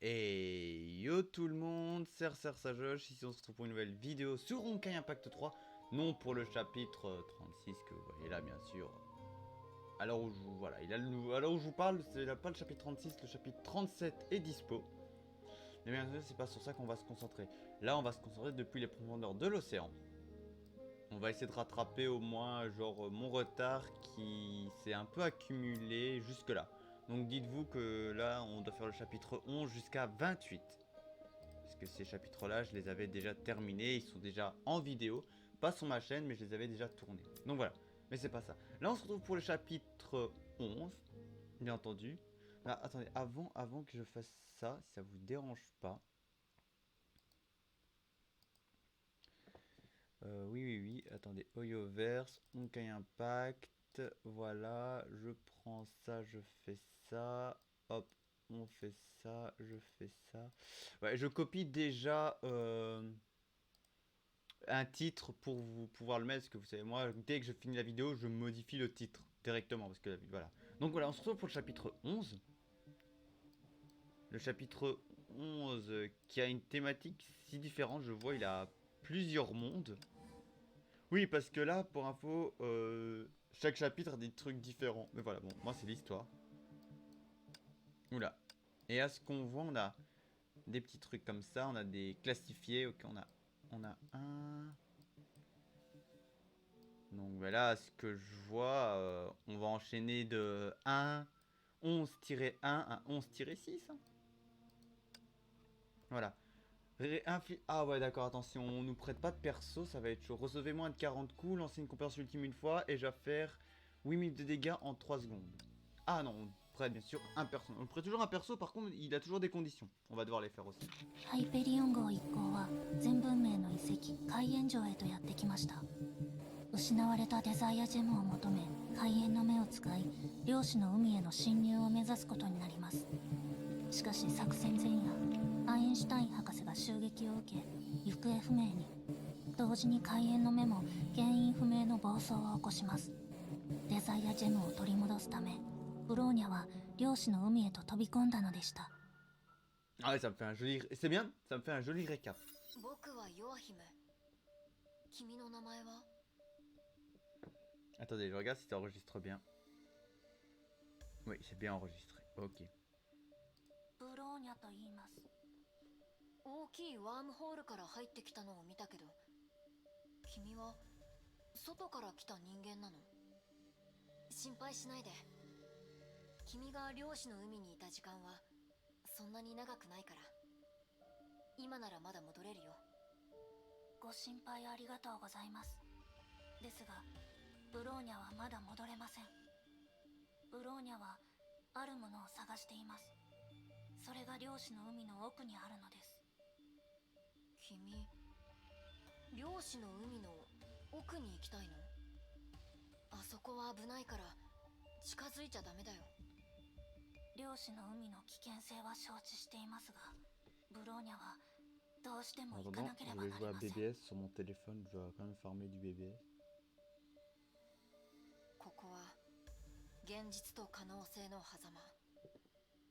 Et yo tout le monde, c'est Sajoche, ici on se retrouve pour une nouvelle vidéo sur Honkai Impact 3. Non pour le chapitre 36 que vous voyez là bien sûr. Alors où je vous, voilà, alors où je vous parle, c'est pas le chapitre 36, le chapitre 37 est dispo. Mais bien sûr c'est pas sur ça qu'on va se concentrer. Là on va se concentrer depuis les profondeurs de l'océan. On va essayer de rattraper au moins genre mon retard qui s'est un peu accumulé jusque là. Donc dites-vous que là on doit faire le chapitre 11 jusqu'à 28. Parce que ces chapitres-là, je les avais déjà terminés, ils sont déjà en vidéo. Pas sur ma chaîne, mais je les avais déjà tournés. Donc voilà, mais c'est pas ça. Là, on se retrouve pour le chapitre 11, bien entendu. Là, attendez, avant que je fasse ça, si ça vous dérange pas. Oui, attendez, Oyoverse, Honkai Impact, voilà, je prends ça, je fais ça, hop, on fait ça, je fais ça. Ouais, je copie déjà un titre pour vous pouvoir le mettre, parce que vous savez, moi, dès que je finis la vidéo, je modifie le titre directement, parce que voilà. Donc voilà, on se retrouve pour le chapitre 11. Le chapitre 11 qui a une thématique si différente, je vois, il a plusieurs mondes. Oui, parce que là, pour info, chaque chapitre a des trucs différents. Mais voilà, bon, moi c'est l'histoire. Oula. Et à ce qu'on voit, on a des petits trucs comme ça, on a des classifiés. Ok, on a un. Donc voilà, ce que je vois, on va enchaîner de 1, 11-1 à 11-6. Hein. Voilà. Ah ouais, d'accord, attention, on nous prête pas de perso, ça va être chaud. Recevez moins de 40 coups, lancez une compétence ultime une fois et je vais faire 8000 de dégâts en 3 secondes. Ah non, on prête bien sûr un perso. On prête toujours un perso, par contre, il a toujours des conditions. On va devoir les faire aussi. Hyperion号一行は全文明の遺跡海縁城へとやってきました。失われたデザイアジェムを求め海縁の目を使い漁師の海への侵入を目指すことになります。しかし作戦前夜アインシュタイン博士が襲撃を受け行方不明に。同時に海縁の目も原因不明の暴走を起こします。デザイアジェムを取り戻すためブローニャは漁師の海へと飛び込んだのでした。Ah ouais, ça me fait un joli... C'est bien, ça me fait un joli récap. Attendez, je regarde si ça enregistre bien. Oui, c'est bien enregistré. Ok. ブローニャと言います。大きいワームホールから入ってきたのを見たけど、君は外から来た人間なの？心配しないで。君が漁師の海にいた時間はそんなに長くないから。今ならまだ戻れるよ。ご心配ありがとうございます。ですが、ブローニャはまだ戻れません。ブローニャはあるものを探しています。それが漁師の海の奥にあるのです。君、漁師の海の奥に行きたいの？あそこは危ないから近づいちゃダメだよ。漁師の海の危険性は承知していますが、ブローニャはどうしても行かなければなりません。Je vais jouer à BBS sur mon téléphone, je dois quand même farmer du BBS. ここは現実と可能性の狭間。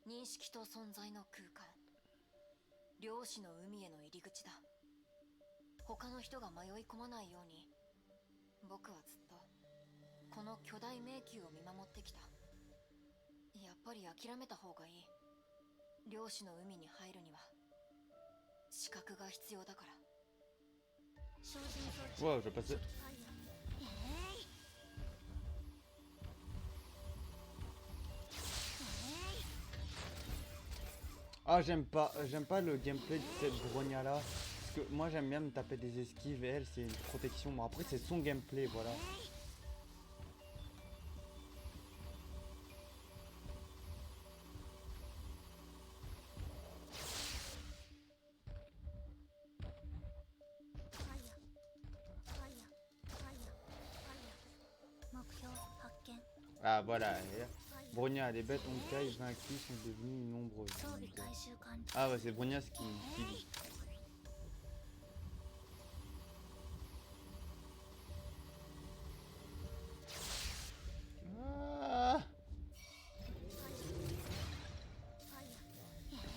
認識と存在の空間。漁師の海への入り口だ。他の人が迷い込まないように、僕はずっとこの巨大迷宮を見守ってきた。やっぱり諦めた方がいい。漁師の海に入るには資格が必要だから。Wow, je passais. Ah, j'aime pas le gameplay de cette Bronya là. Parce que moi j'aime bien me taper des esquives et elle c'est une protection. Bon après c'est son gameplay, voilà. Ah voilà, Bronya, les bêtes Honkai vaincues sont devenues nombreuses. Ah ouais, c'est Bronya ce qui dit. Ah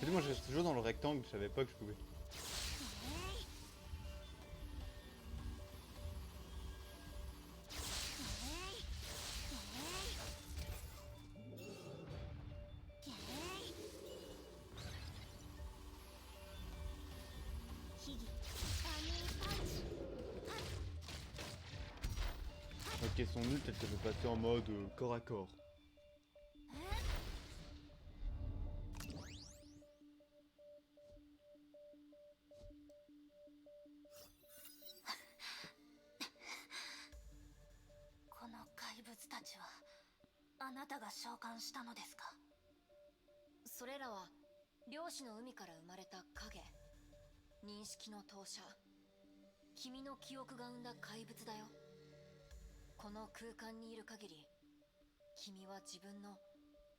En fait, moi je reste toujours dans le rectangle, je savais pas que je pouvais. Ok, son nul, peut-être qu'elle peut passer en mode corps à corps. Ka? それらは漁師の海から生まれた影、認識の投射、君の記憶が生んだ怪物だよ。この空間にいる限り、君は自分の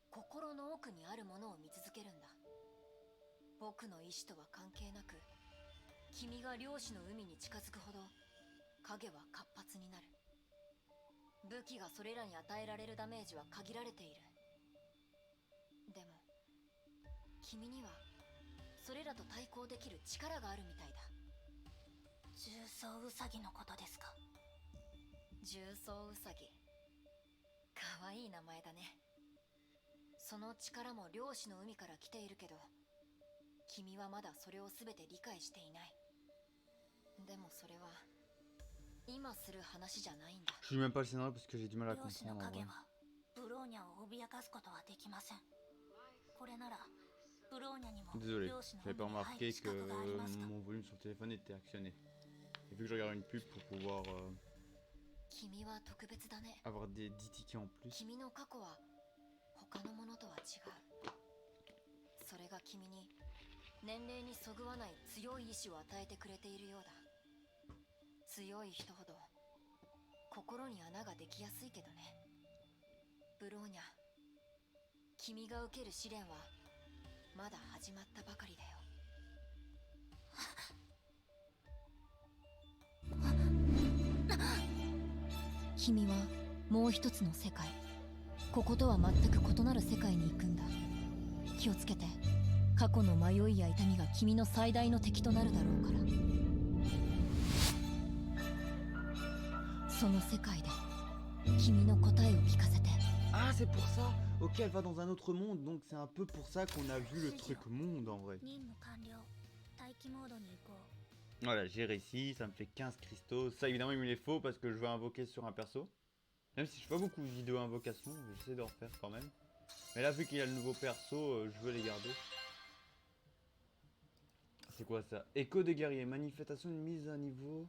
心の奥にあるものを見続けるんだ。僕の意志とは関係なく、君が漁師の海に近づくほど影は活発になる。武器がそれらに与えられるダメージは限られている。でも君にはそれらと対抗できる力があるみたいだ。重曹ウサギのことですか？重曹ウサギ、かわいい名前だね。その力も漁師の海から来ているけど、君はまだそれを全て理解していない。でもそれは今する話じゃないんだ。Je lis même pas le scénario parce que j'ai du mal à 漁師の comprendre en 影 vrai. はブローニャを脅かすことはできません。これならブローニャにも Désolé, 漁師の j'avais pas 海に入 remarqué る資格があり que ますか？ mon volume sur le téléphone était actionné. Et vu que je regarde une pub pour pouvoir 君は特別だね。 avoir des 10 tickets en plus. 君の過去は他のものとは違う。それが君に年齢にそぐわない強い意志を与えてくれているようだ。強い人ほど心に穴ができやすいけどね。ブローニャ、君が受ける試練はまだ始まったばかりだよ。君はもう一つの世界、こことは全く異なる世界に行くんだ。気をつけて、過去の迷いや痛みが君の最大の敵となるだろうから。その世界で君の答えを聞かせて。 Ah, c'est pour ça. Ok, elle va dans un autre monde, donc c'est un peu pour ça qu'on a vu le truc monde en vrai. 任務完了。待機モードに行こう。 Voilà, j'ai réussi, ça me fait 15 cristaux. Ça évidemment il me les faut parce que je veux invoquer sur un perso. Même si je fais pas beaucoup de vidéos invocation, j'essaie d'en refaire quand même. Mais là vu qu'il y a le nouveau perso, je veux les garder. C'est quoi ça? Écho des guerriers, manifestation de mise à niveau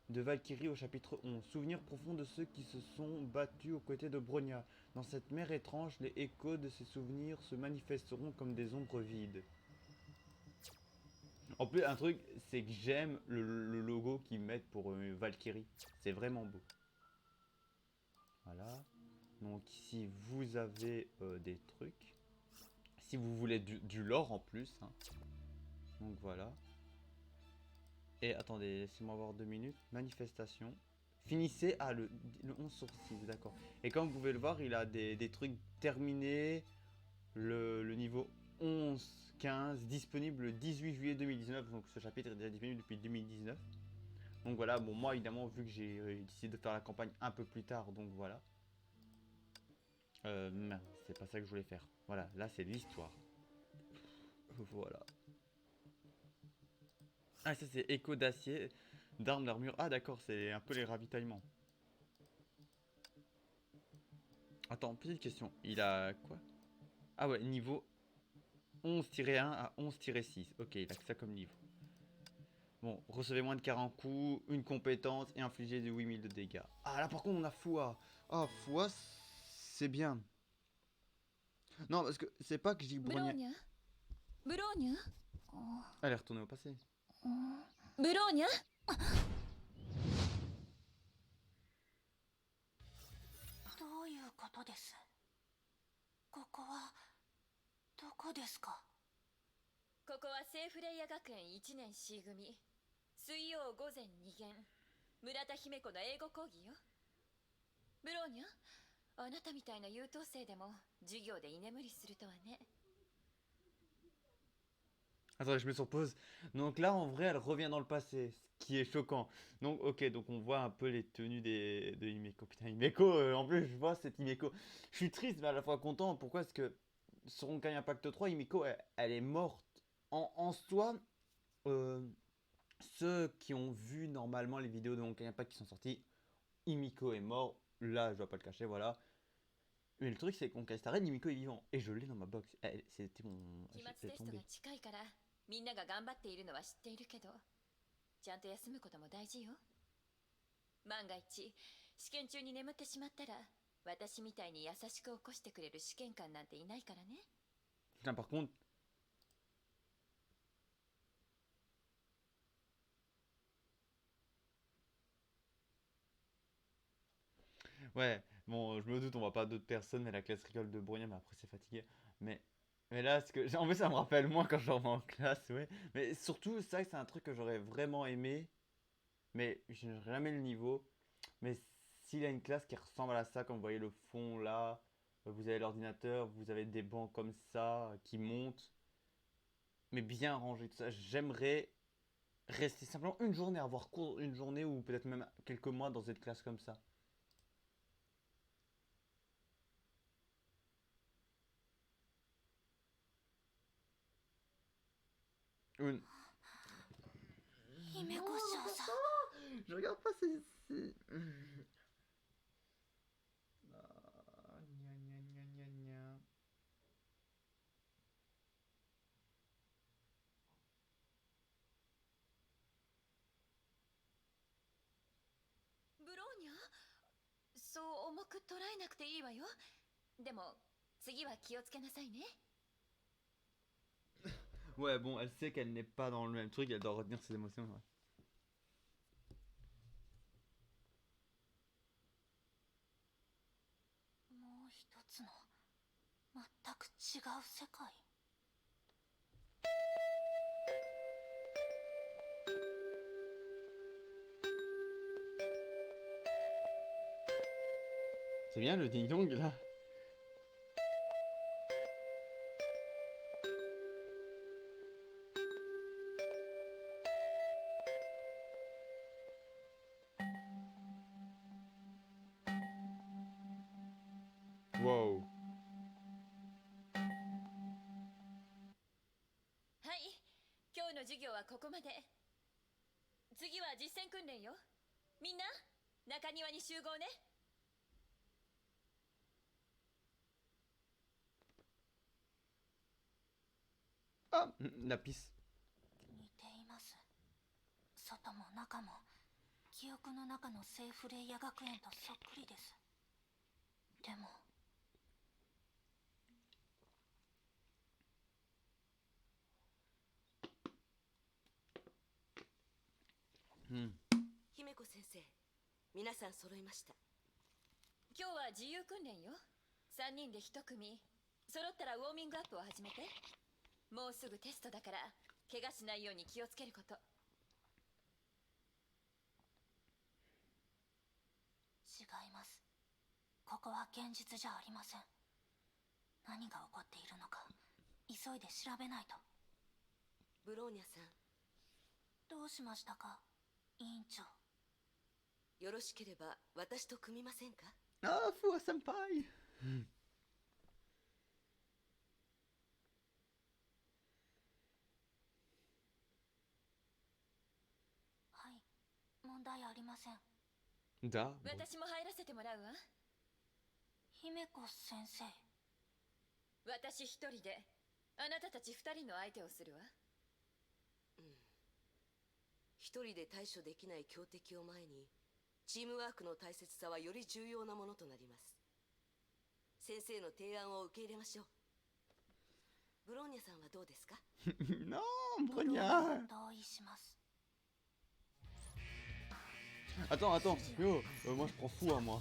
de Valkyrie au chapitre 11. Souvenir profond de ceux qui se sont battus aux côtés de Bronya. Dans cette mer étrange, les échos de ces souvenirs se manifesteront comme des ombres vides. En plus, un truc, c'est que j'aime le logo qu'ils mettent pour Valkyrie. C'est vraiment beau. Voilà. Donc ici, vous avez des trucs. Si vous voulez du lore en plus. Hein. Donc voilà. Et attendez, laissez-moi voir 2 minutes. Manifestation. Finissez. Ah, le 11 sur 6, d'accord. Et comme vous pouvez le voir, il a des trucs terminés. Le niveau 11, 15, disponible le 18 juillet 2019. Donc ce chapitre est déjà disponible depuis 2019. Donc voilà, bon moi évidemment vu que j'ai décidé de faire la campagne un peu plus tard, donc voilà. Merde, c'est pas ça que je voulais faire. Voilà, là c'est l'histoire. Voilà. Ah ça c'est écho d'acier, d'armes, d'armure. Ah d'accord, c'est un peu les ravitaillements. Attends, petite question. Il a quoi? Ah ouais, niveau 11-1 à 11-6. Ok, il a que ça comme niveau. Bon, recevez moins de 40 coups, une compétence et infligez de 8000 de dégâts. Ah là par contre on a foi. Ah foi c'est bien. Non parce que c'est pas que j'ai Bronya. Bronya. Elle est retournée au passé. Bronya. どういうことです？ここはどこですか？ここは聖フレイヤ学園1年 C 組水曜午前2限村田姫子の英語講義よ。ブローニャ、あなたみたいな優等生でも授業で居眠りするとはね。Attends, je mets sur pause. Donc là, en vrai, elle revient dans le passé, ce qui est choquant. Donc, ok, donc on voit un peu les tenues de Himeko. Putain, Himeko, en plus, je vois cette Himeko. Je suis triste, mais à la fois content. Pourquoi? Parce que sur Honkai Impact 3, Himeko, elle est morte. En soi, euh, ceux qui ont vu normalement les vidéos de Honkai Impact qui sont sorties, Himiko est mort. Là, je dois pas le cacher, voilà. Mais le truc, c'est qu'on Star Rail, Himiko est vivant. Et je l'ai dans ma box. C'était mon. 期末 J'étais テスト tombé. が近いからみんなが頑張っているのは知っているけどちゃんと休むことも大事よ万が一試験中に眠ってしまったら私みたいに優しく起こしてくれる試験官なんていないからね Putain, par contre. Ouais, bon, je me doute, on voit pas d'autres personnes, mais la classe rigole de Brognard, mais après c'est fatigué. Mais, mais là, en fait, ça me rappelle moins quand je rentre en classe, ouais. Mais surtout, ça, c'est un truc que j'aurais vraiment aimé, mais je n'ai jamais le niveau. Mais s'il y a une classe qui ressemble à ça, comme vous voyez le fond là, vous avez l'ordinateur, vous avez des bancs comme ça qui montent, mais bien rangés, tout ça, j'aimerais rester simplement une journée, avoir cours une journée ou peut-être même quelques mois dans cette classe comme ça. Une... 姫子少佐 Je regarde pas ces... gna. ブローニャそう重く捉えなくていいわよでも次は気をつけなさいね Ouais, bon, elle sait qu'elle n'est pas dans le même truc, elle doit retenir ses émotions. Ouais. もう一つの全く違う世界 C'est bien le ding-dong là. Wow. はい今日の授業はここまで次は実践訓練よみんな中庭に集合ね Ah, la pisse. 似ています外も中も記憶の中の聖フレイヤ学園とそっくりですでも 姫子先生、皆さん揃いました。今日は自由訓練よ3人で1組揃ったらウォーミングアップを始めてもうすぐテストだから怪我しないように気をつけること違いますここは現実じゃありません何が起こっているのか急いで調べないとブローニャさん、どうしましたか委員長よろしければ私と組みませんか？ Ah, Fua Senpai. はい問題ありません Da. 私も入らせてもらうわ姫子先生私一人であなたたち2人の相手をするわ一人で対処できない強敵を前に、チームワークの大切さはより重要なものとなります。先生の提案を受け入れましょう。ブローニャさんはどうですか？ Non, Brognard. 同意します Attends, attends. Yo, moi je prends Fua, moi.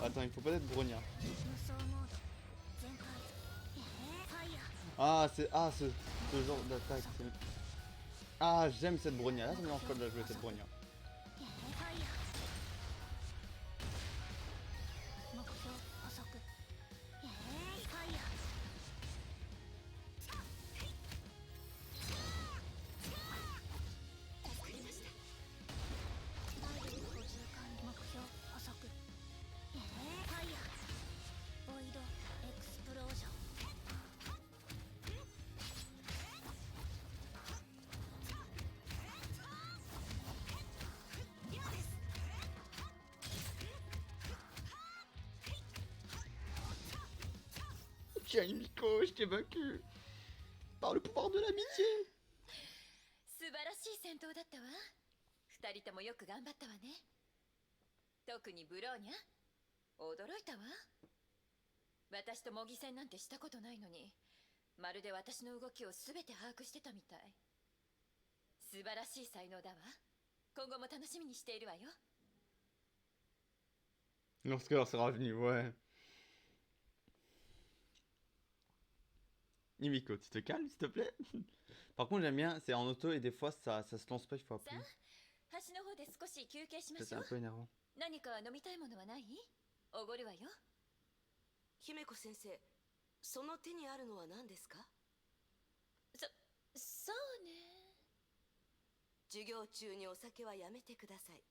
Attends, il faut pas être Brognard. 無双モード全開ファイヤー Ah, c'est ce genre d'attaque. Ah, j'aime cette Brognard. Là, ça me dérange pas de la jouer cette Brognard. ファイヤー Tiens, Himiko, je t'ai vaincu. Par le pouvoir de l'amitié. 素晴らしい戦闘だったわ。二人ともよく頑張ったわね。特にブローニャ、驚いたわ。私と模擬戦なんてしたことないのに、まるで私の動きを全て把握してたみたい。素晴らしい才能だわ。今後も楽しみにしているわよ。Lorsque elle sera venue, ouais. Himiko, tu te calmes, s'il te plaît. Par contre, j'aime bien, c'est en auto et des fois ça se lance pas, il faut さ appuyer. あ、橋の方で少し休憩しま Ça, し c'est ょ un う。 peu énervant. 何か飲みたいものはない？おごるわよ。姫子先生、その手にあるのは何ですか？そうね。授業中にお酒はやめてください。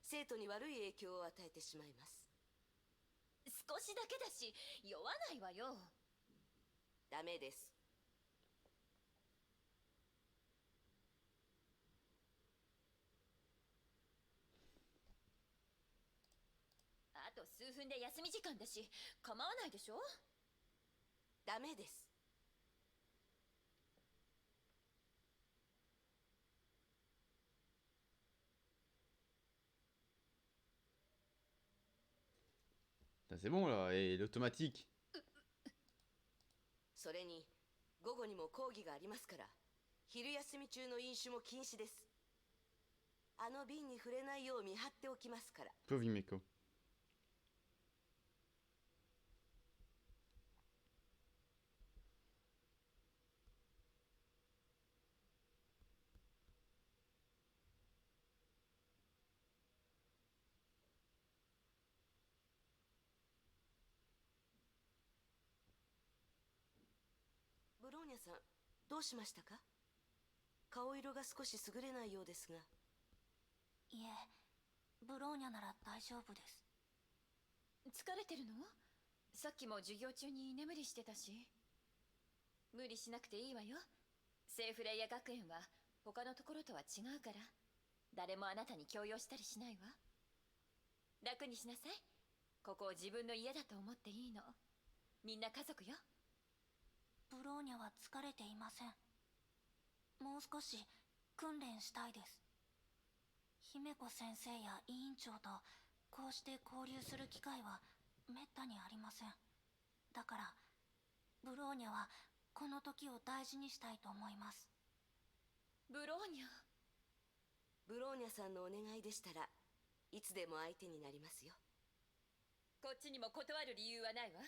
生徒に悪い影響を与えてしまいます。少しだけだし、酔わないわよ。ダメです。あと数分で休み時間だし、構わないでしょ？ダメです。Ça, c'est bon là, et l'automatique. それに午後にも講義がありますから、昼休み中の飲酒も禁止です。あの瓶に触れないよう見張っておきますから。 Pauvre Himiko. ブローニャさん、どうしましたか？顔色が少し優れないようですが。いえ、ブローニャなら大丈夫です。疲れてるの？さっきも授業中に居眠りしてたし。無理しなくていいわよ。セーフレイヤ学園は他のところとは違うから、誰もあなたに強要したりしないわ。楽にしなさい。ここを自分の家だと思っていいの。みんな家族よ。ブローニャは疲れていません。もう少し訓練したいです。姫子先生や委員長とこうして交流する機会はめったにありません。だからブローニャはこの時を大事にしたいと思います。ブローニャ。ブローニャさんのお願いでしたらいつでも相手になりますよ。こっちにも断る理由はないわ。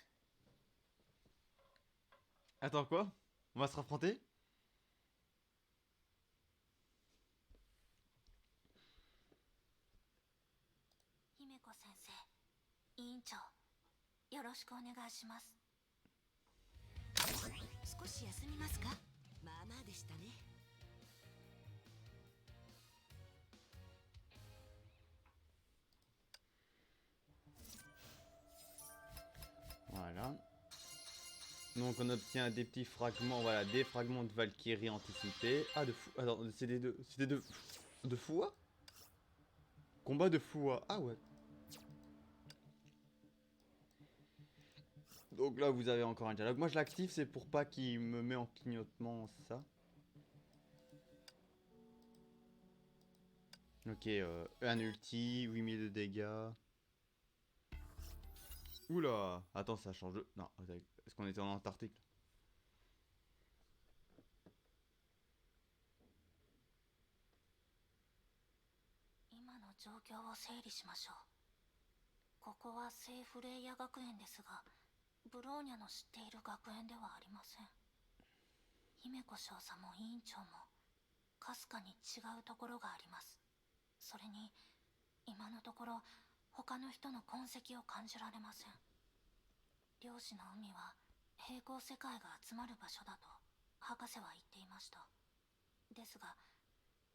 Attends, quoi? On va se raffronter? 姫子先生、委員長、よろしくお願いします。少し休みますか？まあまあでしたね。Voilà. Donc on obtient des petits fragments, voilà, des fragments de Valkyrie anticipés. Ah, de fou. Attends, c'est des deux. C'est des deux. De Fua? Combat de Fua. Ah ouais. Donc là vous avez encore un dialogue. Moi je l'active, c'est pour pas qu'il me met en clignotement ça. Ok, un ulti, 8000 de dégâts. Oula. Attends, ça change de... Non, est-ce qu'on était en Antarctique là? 今の状況を整理しましょう。ここはセーフレイヤ学園ですが、ブローニャの知っている学園ではありません。姫子少佐も委員長もかすかに違うところがあります。それに今のところ他の人の痕跡を感じられません。漁師の海は平行世界が集まる場所だと博士は言っていました。ですが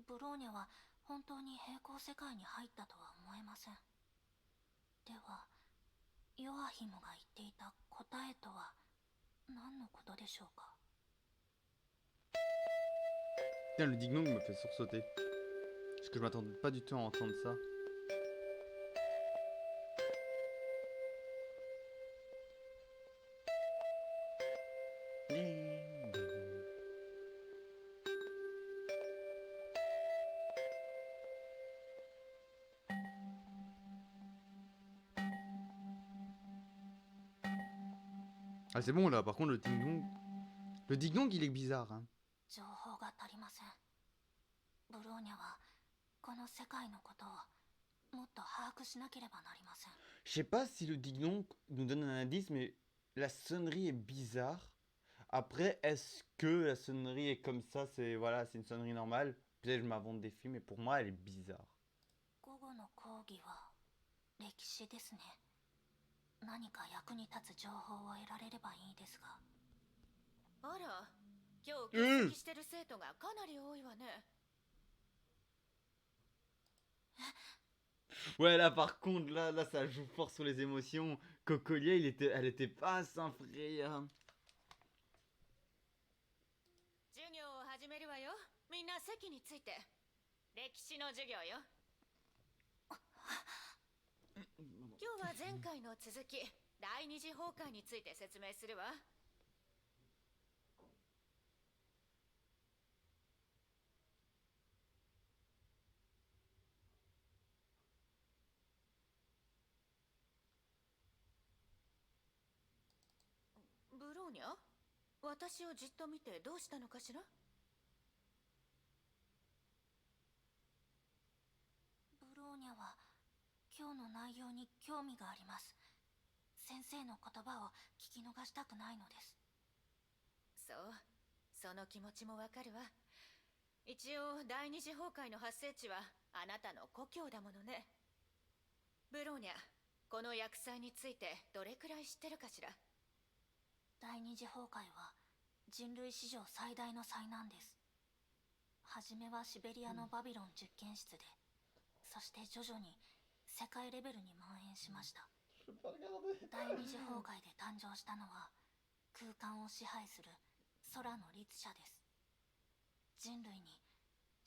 ブローニャは本当に平行世界に入ったとは思えません。ではヨアヒムが言っていた答えとは何のことでしょうか。 Putain, le ding-dong me fait sursauter. Parce que je m'attendais pas du tout à entendre ça. Ah c'est bon là, par contre le ding dong... Le ding dong il est bizarre hein. 情報が足りません。ブローニャはこの世界のことをもっと把握しなければなりません。 Je sais pas si le ding dong nous donne un indice, mais la sonnerie est bizarre. Après, est-ce que la sonnerie est comme ça, c'est voilà, c'est une sonnerie normale? Peut-être que je m'invente des films, mais pour moi elle est bizarre. 午後の講義は歴史ですね。何か役に立つ情報を得られればいいですが。あら、今日欠席してる生徒がかなり多いわね。 Ouais, là par contre, là ça joue fort sur les émotions. Cocolia, elle était pas simple. 授業を始めるわよ。みんな席について。歴史の授業よ。今日は前回の続き、第二次崩壊について説明するわ。ブローニャ、私をじっと見てどうしたのかしら。ブローニャは今日の内容に興味があります。先生の言葉を聞き逃したくないのです。そう、その気持ちもわかるわ。一応第二次崩壊の発生地はあなたの故郷だものね。ブローニャ、この厄災についてどれくらい知ってるかしら。第二次崩壊は人類史上最大の災難です。初めはシベリアのバビロン実験室で、そして徐々に世界レベルに蔓延しました。第二次崩壊で誕生したのは空間を支配する空の律者です。人類に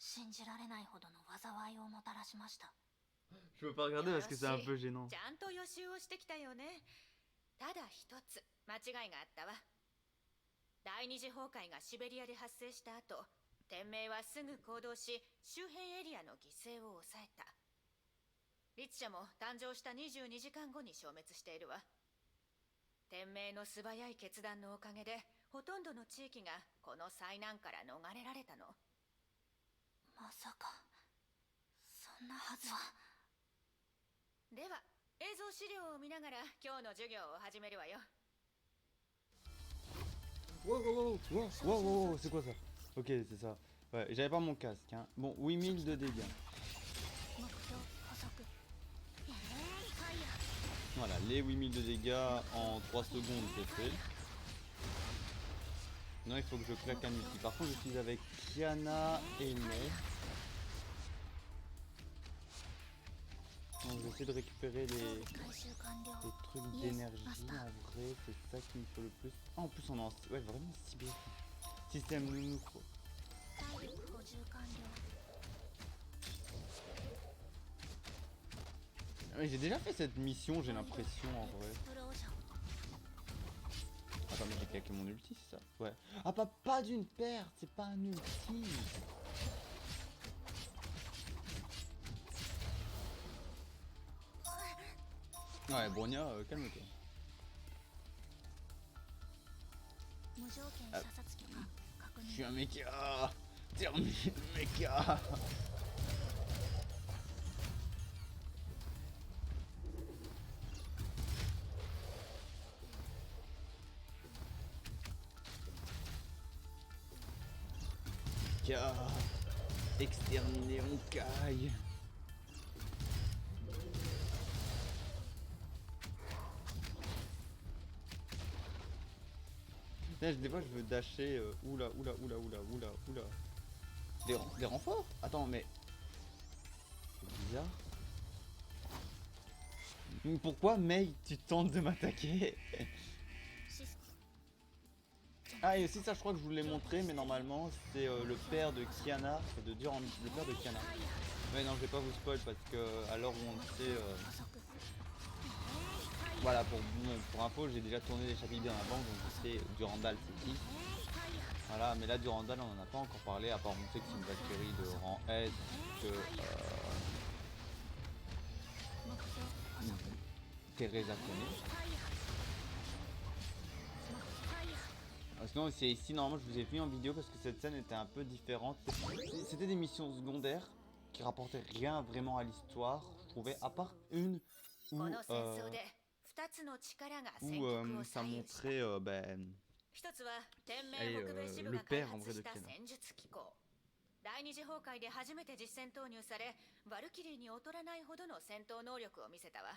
信じられないほどの災いをもたらしました。 Je peux pas regarder parce que c'est un peu gênant. ちゃんと予習をしてきたよね。ただ一つ間違いがあったわ。第二次崩壊がシベリアで発生した後、天命はすぐ行動し周辺エリアの犠牲を抑えた。律者も誕生した22時間後に消滅しているわ。天命の素早い決断のおかげでほとんどの地域がこの災難から逃れられたの。まさかそんなはずは。では映像資料を見ながら今日の授業を始めるわよ。 Wow, wow, wow, wow, wow, wow, c'est quoi ça? Ok, c'est ça. Ouais, j'avais pas mon casque. Hein. Bon, 8000 de dégâts. Voilà, les 8000 de dégâts en 3 secondes, c'est fait. Non, il faut que je claque un outil. Par contre, je suis avec Kiana et Mei. Donc, j'essaie de récupérer les trucs d'énergie. En vrai, c'est ça qu'il me faut le plus. Ah, en plus, on est en... Ouais, vraiment Sibérie. Système nounou, quoi. Mais j'ai déjà fait cette mission, j'ai l'impression, en vrai. Attends, mais j'ai claqué mon ulti, c'est ça? Ouais. Ah, pas d'une perte, c'est pas un ulti. Ouais, Bronya, calme-toi. Ah, je suis un mecha. T'es un mecha. Mecha. Exterminer mon Kai. Des fois je veux dasher oula. Des renforts? Attends mais... C'est bizarre. Pourquoi Mei tu tentes de m'attaquer? Ah et aussi ça je crois que je vous l'ai montré mais normalement c'est le père de Kiana, le père de Kiana. Ouais non je vais pas vous spoil parce que à l'heure où on le sait... Voilà, pour info, j'ai déjà tourné les chapitres bien avant, donc je sais Durandal c'est qui. Voilà, mais là Durandal on en a pas encore parlé, à part on sait que c'est une Valkyrie de rang S, que Teresa connaît. Sinon c'est ici, normalement je vous ai vu en vidéo parce que cette scène était un peu différente. C'était des missions secondaires qui rapportaient rien vraiment à l'histoire, je trouvais, à part une où, この戦争で2つの力が戦 où 局を ça 左右した montrait ben, 一つは天命 allez, 北米支部 le が開 père en 発 vrai de した Kiana. 戦術機構第二次崩壊で初めて実戦投入されバルキリーに劣らないほどの戦闘能力を見せたわ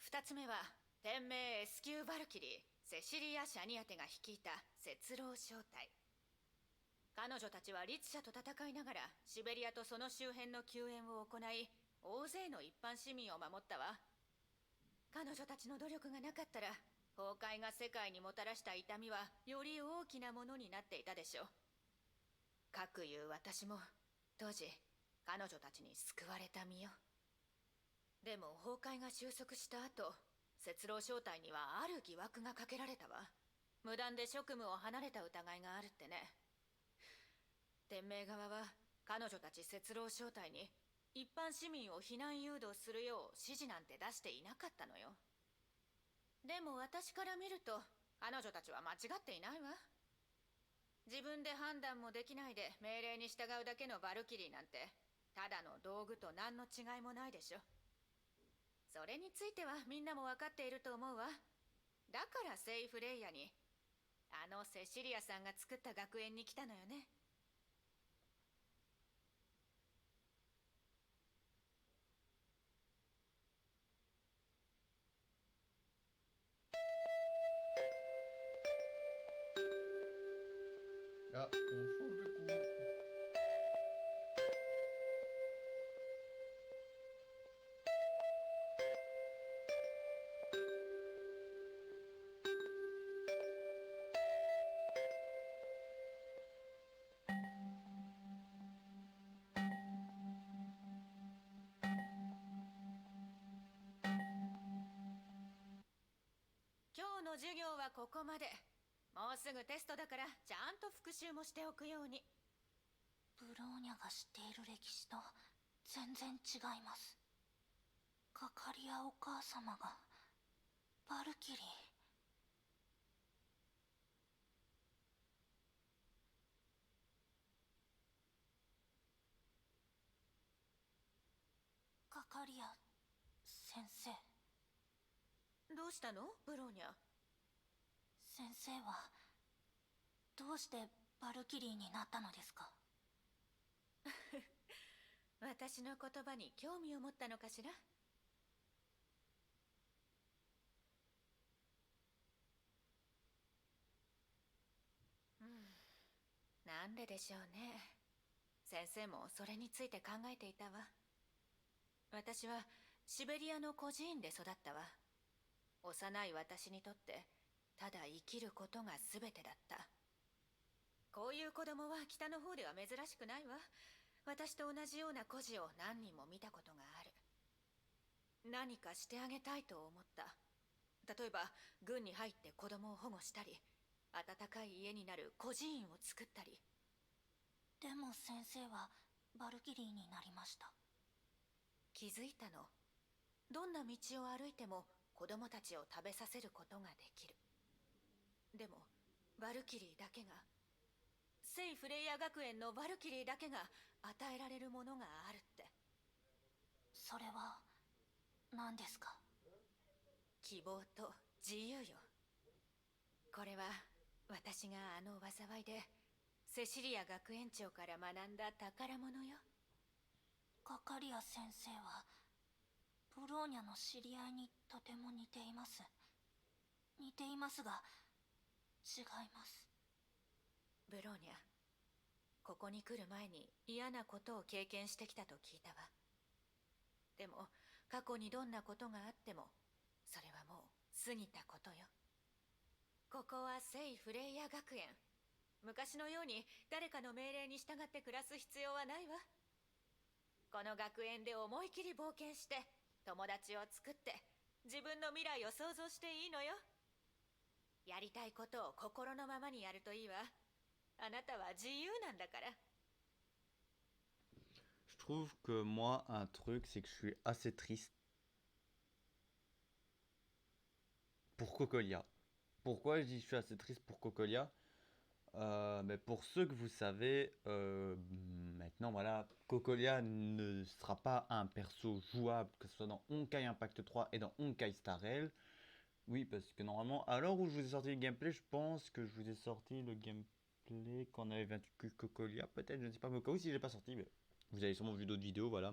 二つ目は天命 S 級バルキリーセシリア・シャニアテが率いた節郎小隊彼女たちは律者と戦いながらシベリアとその周辺の救援を行い大勢の一般市民を守ったわ彼女たちの努力がなかったら崩壊が世界にもたらした痛みはより大きなものになっていたでしょうかくいう私も当時彼女たちに救われた身よでも崩壊が収束した後節郎小隊にはある疑惑がかけられたわ無断で職務を離れた疑いがあるってね天命側は彼女たち節郎小隊に一般市民を避難誘導するよう指示なんて出していなかったのよでも私から見ると彼女たちは間違っていないわ自分で判断もできないで命令に従うだけのバルキリーなんてただの道具と何の違いもないでしょそれについてはみんなも分かっていると思うわだからセイフレイヤにあのセシリアさんが作った学園に来たのよねAh, on change de coup.今日の授業はここまでもうすぐテストだからちゃんと復習もしておくようにブローニャが知っている歴史と全然違います。カカリアお母様がバルキリー。カカリア先生。どうしたのブローニャ先生はどうしてバルキリーになったのですか私の言葉に興味を持ったのかしらなんででしょうね先生もそれについて考えていたわ私はシベリアの孤児院で育ったわ幼い私にとってただ生きることが全てだったこういう子供は北の方では珍しくないわ私と同じような孤児を何人も見たことがある何かしてあげたいと思った例えば軍に入って子供を保護したり暖かい家になる孤児院を作ったりでも先生はバルキリーになりました気づいたのどんな道を歩いても子供たちを食べさせることができるでもバルキリーだけが聖フレイヤ学園のバルキリーだけが与えられるものがあるってそれは何ですか希望と自由よこれは私があの災いでセシリア学園長から学んだ宝物よカカリア先生はブローニャの知り合いにとても似ています似ていますが違いますブローニャここに来る前に嫌なことを経験してきたと聞いたわでも過去にどんなことがあってもそれはもう過ぎたことよここは聖フレイヤ学園昔のように誰かの命令に従って暮らす必要はないわこの学園で思い切り冒険して友達を作って自分の未来を想像していいのよやりたいことを心のままにやるといいわあなたは自由なんだから Je trouve que moi, un truc, c'est que je suis assez triste pour Cocolia. pourquoi je dis que je suis assez triste pour Cocolia? Mais pour ceux que vous savez, maintenant voilà, Cocolia ne sera pas un perso jouable, que ce soit dans Honkai Impact 3 et dans Honkai Star Rail. Oui, parce que normalement, à l'heure où je vous ai sorti le gameplay, je pense que je vous ai sorti le gameplay quand on avait vaincu Cocolia, peut-être, je ne sais pas, mais au cas où si je l'ai pas sorti, mais vous avez sûrement vu d'autres vidéos, voilà.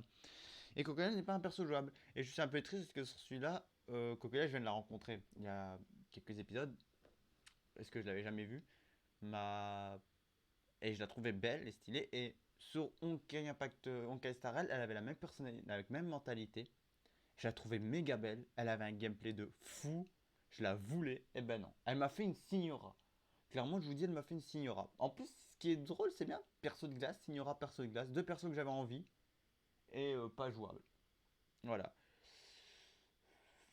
Et Cocolia n'est pas un perso jouable. Et je suis un peu triste parce que sur celui-là, Cocolia, je viens de la rencontrer il y a quelques épisodes. Est-ce que je l'avais jamais vue? Ma... Et je la trouvais belle et stylée. Et sur Honkai Impact, Honkai Star Rail, elle avait la même personnalité, la même mentalité. Je la trouvais méga belle. Elle avait un gameplay de fou. Je la voulais. Et ben non. Elle m'a fait une Signora. Clairement, je vous dis, elle m'a fait une Signora. En plus, ce qui est drôle, c'est bien. Perso de glace, Signora, perso de glace. Deux persos que j'avais envie. Et pas jouable. Voilà.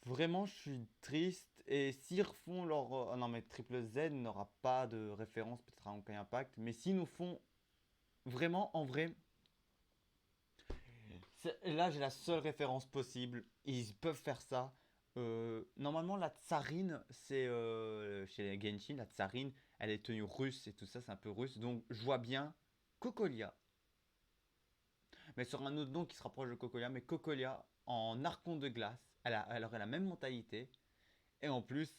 Vraiment, je suis triste. Et s'ils refont leur. Non, mais Triple Z n'aura pas de référence peut-être à Honkai Impact. Mais s'ils nous font vraiment, en vrai. Là, j'ai la seule référence possible. Ils peuvent faire ça. Normalement, la tsarine, c'est chez les Genshin, la tsarine, elle est tenue russe et tout ça, c'est un peu russe. Donc, je vois bien Cocolia, mais sur un autre nom qui se rapproche de Cocolia, mais Cocolia en archon de glace. Elle aurait la même mentalité. Et en plus,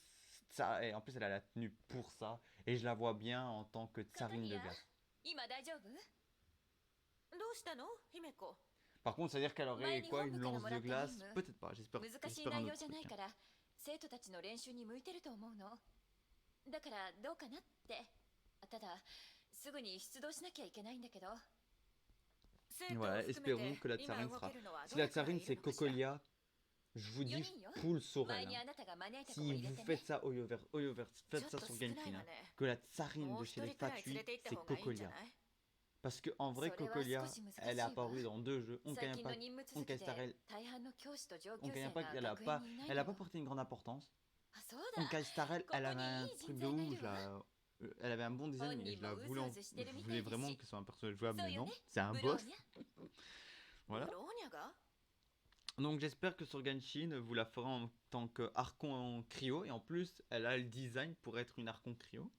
et en plus, elle a la tenue pour ça. Et je la vois bien en tant que カタ tsarine リ de ア glace. 今大丈夫？どうしたの姫子？ Par contre, c'est-à-dire qu'elle 前 aurait に quoi, 本 une 部から lance もら de った任 glace? 務 Peut-être pas, 難しい j'espère un 内 autre 容じゃ truc. ないから生徒たちの練習に向いてると思うのだからどうかなってただすぐに出動しなきゃいけないんだけど Voilà, espérons que la tsarine sera. Si la tsarine c'est Cocolia, je vous 4 dis, 人よ full sur 前 elle. にあ Hein. なたが招いた子を入 Si れ vous てね faites ça Oyover, faites ça sur Genshin. Hein. Que la tsarine de chez les Fatui, c'est Cocolia. Parce que en vrai, それは Cocolia, 少し難しい elle est わ apparue dans deux jeux, 最 Honkai 近の Impact, 任務続 Honkai きで Star Rail. 大半の教師と上級 Honkai 生 Impact, が elle a 学園 pas, にいない elle の a pas porté une grande importance. あそうだ Honkai Star Rail, elle avait un Coco truc ni de ouf, Zinzai je la- elle avait un bon design et je la voulais, je voulais vraiment que ce soit un personnage jouable, mais non, c'est un ブロー boss. ニャ Voilà. ブローニャが？ Donc j'espère que sur Genshin, vous la ferez en tant que Archon en cryo. Et en plus, elle a le design pour être une Archon cryo.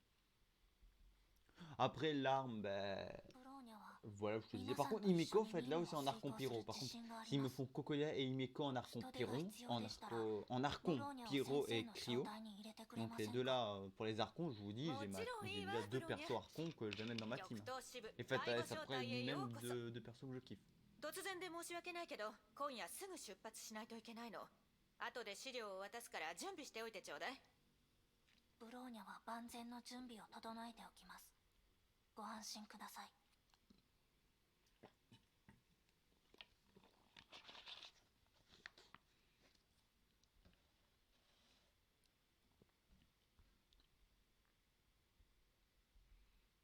Après l'arme, ben... ブローニャは Voilà, je te disais. 皆 Par さん contre, と一緒 Himeko, に faites-la 任 aussi 務を en 遂 Archon 行す Pyro. る Par 自 contre, 信があり s'ils ま me す font Cocolia et Himeko en Archon 人手が Pyro, 必要でしたら en ブ Archon ローニャを Pyro 先生 et の Cryo. 招待に入れてくれ Donc ま les せん deux か là, pour les Archons, je vous dis, j'ai Bon, déjà deux Brunia. persos Archons que je vais mettre dans ma 極 team. 東支部 Et faites 第五 ça 招 pourrait 待へ être よう même こそ。 deux persos que je kiffe. 突然で申し訳ないけど今夜すぐ出発しないといけないの。後で資料を渡すから準備しておいてちょうだい。ブローニャは万全の準備を整えておきます。ご安心ください。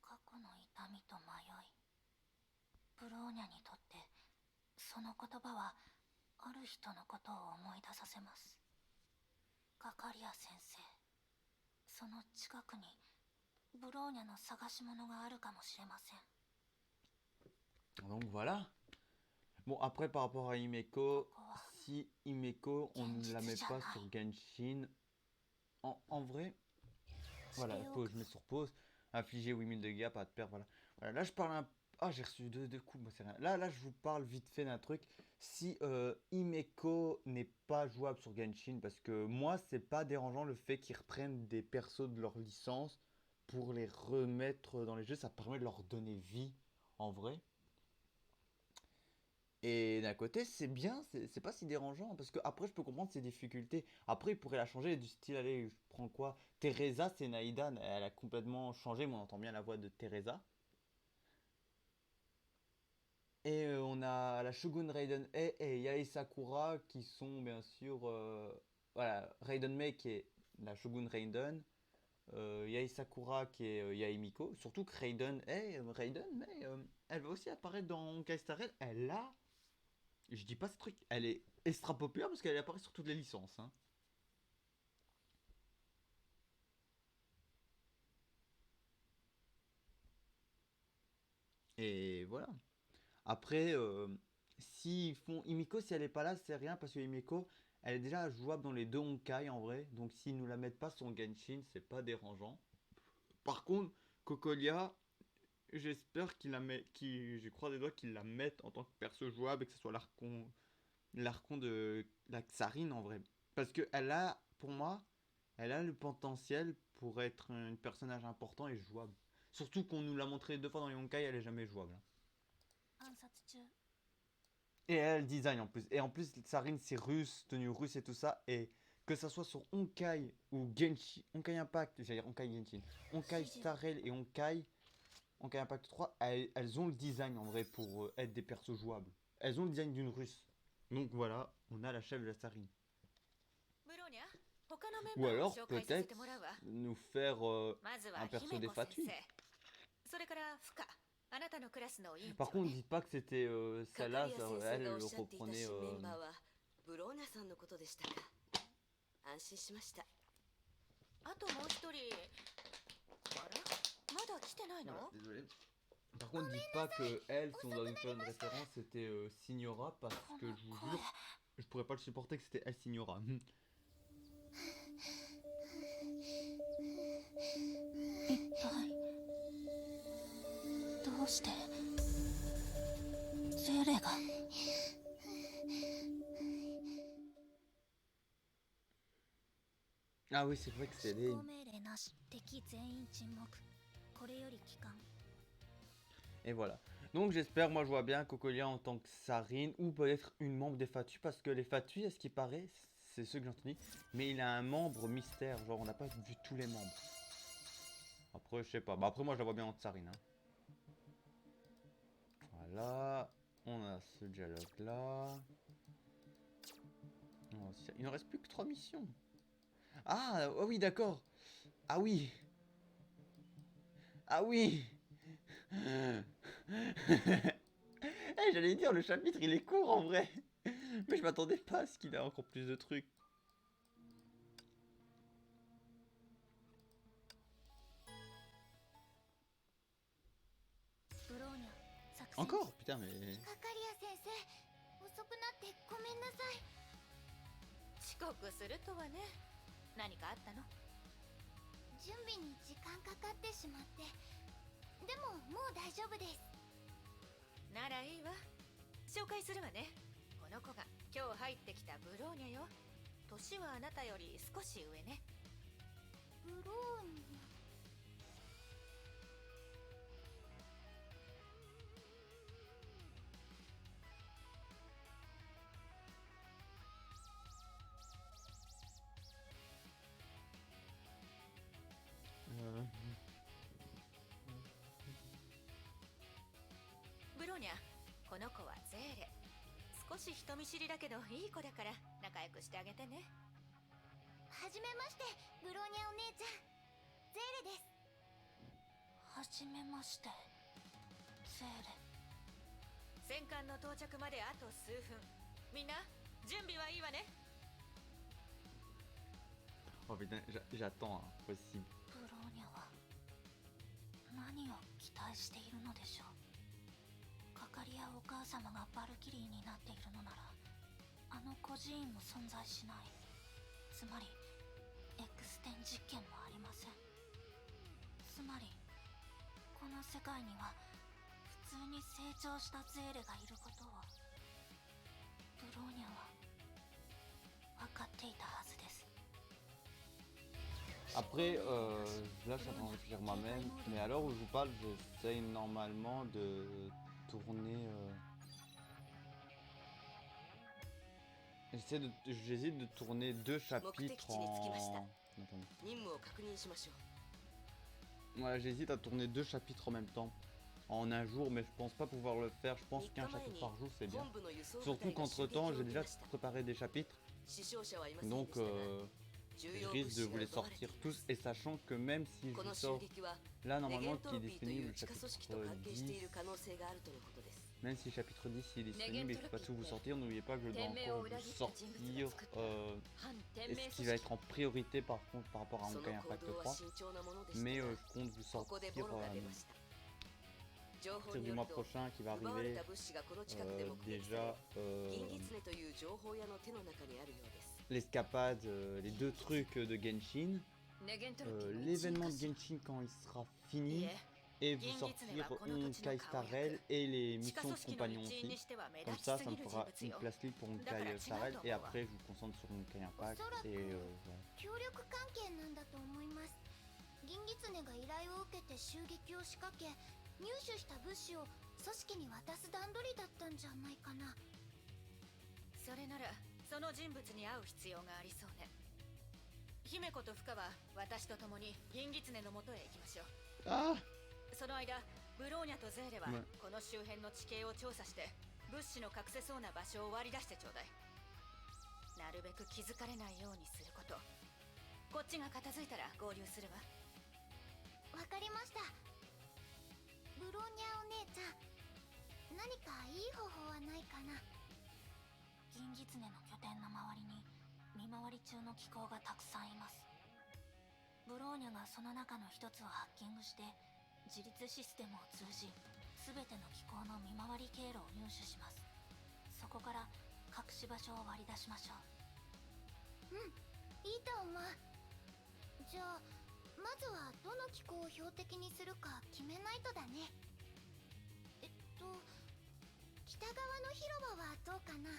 過去の痛みと迷い、ブローニャにとってその言葉はある人のことを思い出させます。カカリア先生、その近くにブローニャの探し物があるかもしれません。 Donc voilà. Bon, après, par rapport à Himeko, ここは si Himeko, on ne la met pas sur Genshin, en vrai, voilà, pause, je mets sur pause, infliger 8000 de dégâts, pas de perte, voilà. Voilà, là je parle un... Ah, j'ai reçu deux coups, moi c'est rien. Là, je vous parle vite fait d'un truc. Si Himeko n'est pas jouable sur Genshin, parce que moi, c'est pas dérangeant le fait qu'ils reprennent des persos de leur licence pour les remettre dans les jeux, ça permet de leur donner vie, en vrai. Et d'un côté, c'est bien, c'est pas si dérangeant, parce que après, je peux comprendre ses difficultés. Après, il pourrait la changer du style, allez, je prends quoi? Teresa, c'est Naïdan, elle a complètement changé, mais on entend bien la voix de Teresa. Et on a la Shogun Raiden Ei et Yae Sakura qui sont bien sûr, voilà, Raiden Mei qui est la Shogun Raiden, Yae Sakura qui est Yae Miko. Surtout que Raiden Ei, Raiden Mei, elle va aussi apparaître dans Honkai Star Rail. Elle a, je dis pas ce truc, elle est extra populaire parce qu'elle apparaît sur toutes les licences. Hein. Et voilà. Après, s'ils font Himiko, si elle est pas là, c'est rien parce que Himiko, elle est déjà jouable dans les deux Honkai en vrai. Donc s'ils nous la mettent pas sur Genshin, c'est pas dérangeant. Par contre, Cocolia, j'espère qu'il la met, je crois des doigts qu'ils la mettent en tant que perso jouable et que ce soit l'archon de la Tsarine en vrai. Parce que elle a, pour moi, elle a le potentiel pour être un personnage important et jouable. Surtout qu'on nous l'a montré 2 fois dans les Honkai, elle est jamais jouable. 暗殺中 Et elle a le design en plus. Et en plus, Tsarine c'est russe, tenue russe et tout ça. Et que ça soit sur Honkai ou Genshin, Honkai Impact, j'allais dire Honkai Genshin, Honkai Star Rail et Honkai Impact 3, elles ont le design en vrai pour être des persos jouables. Elles ont le design d'une russe. Donc voilà, on a la chef de la Tsarine. ブローニャ他のメン Ou バーを alors 紹介させ peut-être てもらうわ nous faire まずは un perso 姫 des 子先 Fatui. 生それからフカあなたのクラスの委員 Par 長 contre, ね dites pas que c'était カカリ celle-là, ア先生 elle がおっしゃっていた reprenait 新メンバーはブローニャさんのことでしたか。安心しました。あともう一人あらまだ来てないの Voilà, désolé. Par contre, dites pas que elle, si on doit nous faire une référence, c'était Signora, parce que je vous jure, je pourrais pas le supporter que c'était elle Signora. 一体どうしてゼレが Ah oui, c'est vrai que c'est 執 les... 行命令なし敵全員沈黙これより帰還 Et voilà. Donc j'espère, moi je vois bien Cocolia en tant que Sarine, ou peut-être une membre des Fatui, parce que les Fatui, à ce qui paraît, c'est ceux que j'ai entendu, mais il a un membre mystère, genre on n'a pas vu tous les membres. Après, je sais pas. Bah après, moi je la vois bien en Tsarine. Hein. Voilà. On a ce dialogue là. Il ne reste plus que 3 missions. Ah, oh oui, d'accord. Ah oui. Ah oui. Eh, j'allais dire, le chapitre il est court en vrai. Mais je m'attendais pas à ce qu'il ait encore plus de trucs. Encore? Putain, mais... カカリア先生遅くなってごめんなさい遅刻するとはね何かあったの準備に時間かかってしまってでももう大丈夫ですならいいわ紹介するわねこの子が今日入ってきたブローニャよ年はあなたより少し上ねブローニャ ブローニャこの子はゼーレ少し人見知りだけどいい子だから仲良くしてあげてねはじめましてブローニャお姉ちゃんゼーレですはじめましてゼーレ戦艦の到着まであと数分みんな準備はいいわね Oh putain, j'attends, hein, possible. ブローニャは何を期待しているのでしょうカカリやお母様がバルキリーになっているのならあの孤児院も存在しないつまりエクステン実験もありませんつまりこの世界には普通に成長したゼーレがいることをブローニャは分かっていたはずです Après, là je suis en train de réfléchir moi-même, mais à l'heure où je vous parle, j'essaye normalement de tourner... J'hésite de tourner 2 chapitres en... Attendez. 任務を確認しましょう。 Ouais, j'hésite à tourner 2 chapitres en même temps, en un jour, mais je pense pas pouvoir le faire, je pense qu'un chapitre par jour c'est bien. 本部の輸送部 Surtout 隊が襲 qu'entre 撃 temps を j'ai 受け déjà ました。 préparé des chapitres, 死傷者はいませんで donc したが、重 je 要物 risque de 資 vous が les 奪われてい sortir ま tous, す。 et sachant que même si こ je の襲 sors 撃は là レゲ normalement ント qu'il ー est ピーという disponible 地下組織 chapitre と関係してい 10, る可能性があるとのことです。 même si chapitre 10 il est disponible et que je peux pas tout vous sortir, n'oubliez pas que je dois 天命を encore 裏 vous 切った人物 sortir が作った反天 et 命 ce 組 qui va 織 être en priorité par contre par rapport à その Honkai 行 Impact 動は 3, 慎重なものでした mais が、 je compte vous ここで sortir ボロが出ました。情報 partir に du よ mois ると、 prochain qui va 奪われ arriver た物資がこの近くで目撃され、 déjà 銀狐という情報屋の手の中にあるようです。l'escapade, les deux trucs de Genshin, ネゲントルキの一員 l'événement か de しら Genshin quand il sera い fini, え et vous sortir Honkai Star Rail et les 地下 missions 組 de 織の compagnon 一員に aussi. しては目 Comme 立ち ça, す ça ぎ me る人 fera 物 une よ place libre pour Honkai Star Rail, et après je vous concentre sur Honkai Impact, et voilà. 協力関係なんだと思います。銀狐が依頼を受けて襲撃を仕掛け、入手した物資を組織に渡す段取りだったんじゃないかな。それならその人物に会う必要がありそうね。姫子とフカは私と共に銀狐のもとへ行きましょう。 Ah その間ブローニャとゼーレはねこの周辺の地形を調査して物資の隠せそうな場所を割り出してちょうだい。なるべく気づかれないようにすること。こっちが片付いたら合流するわ。わかりました。ブローニャお姉ちゃん、何かいい方法はないかな。銀狐の拠点の周りに見回り中の機構がたくさんいます。ブローニャがその中の一つをハッキングして自立システムを通じ全ての機構の見回り経路を入手します。そこから隠し場所を割り出しましょう。うん、いいと思う。じゃあまずはどの機構を標的にするか決めないとだね。北側の広場はどうかな。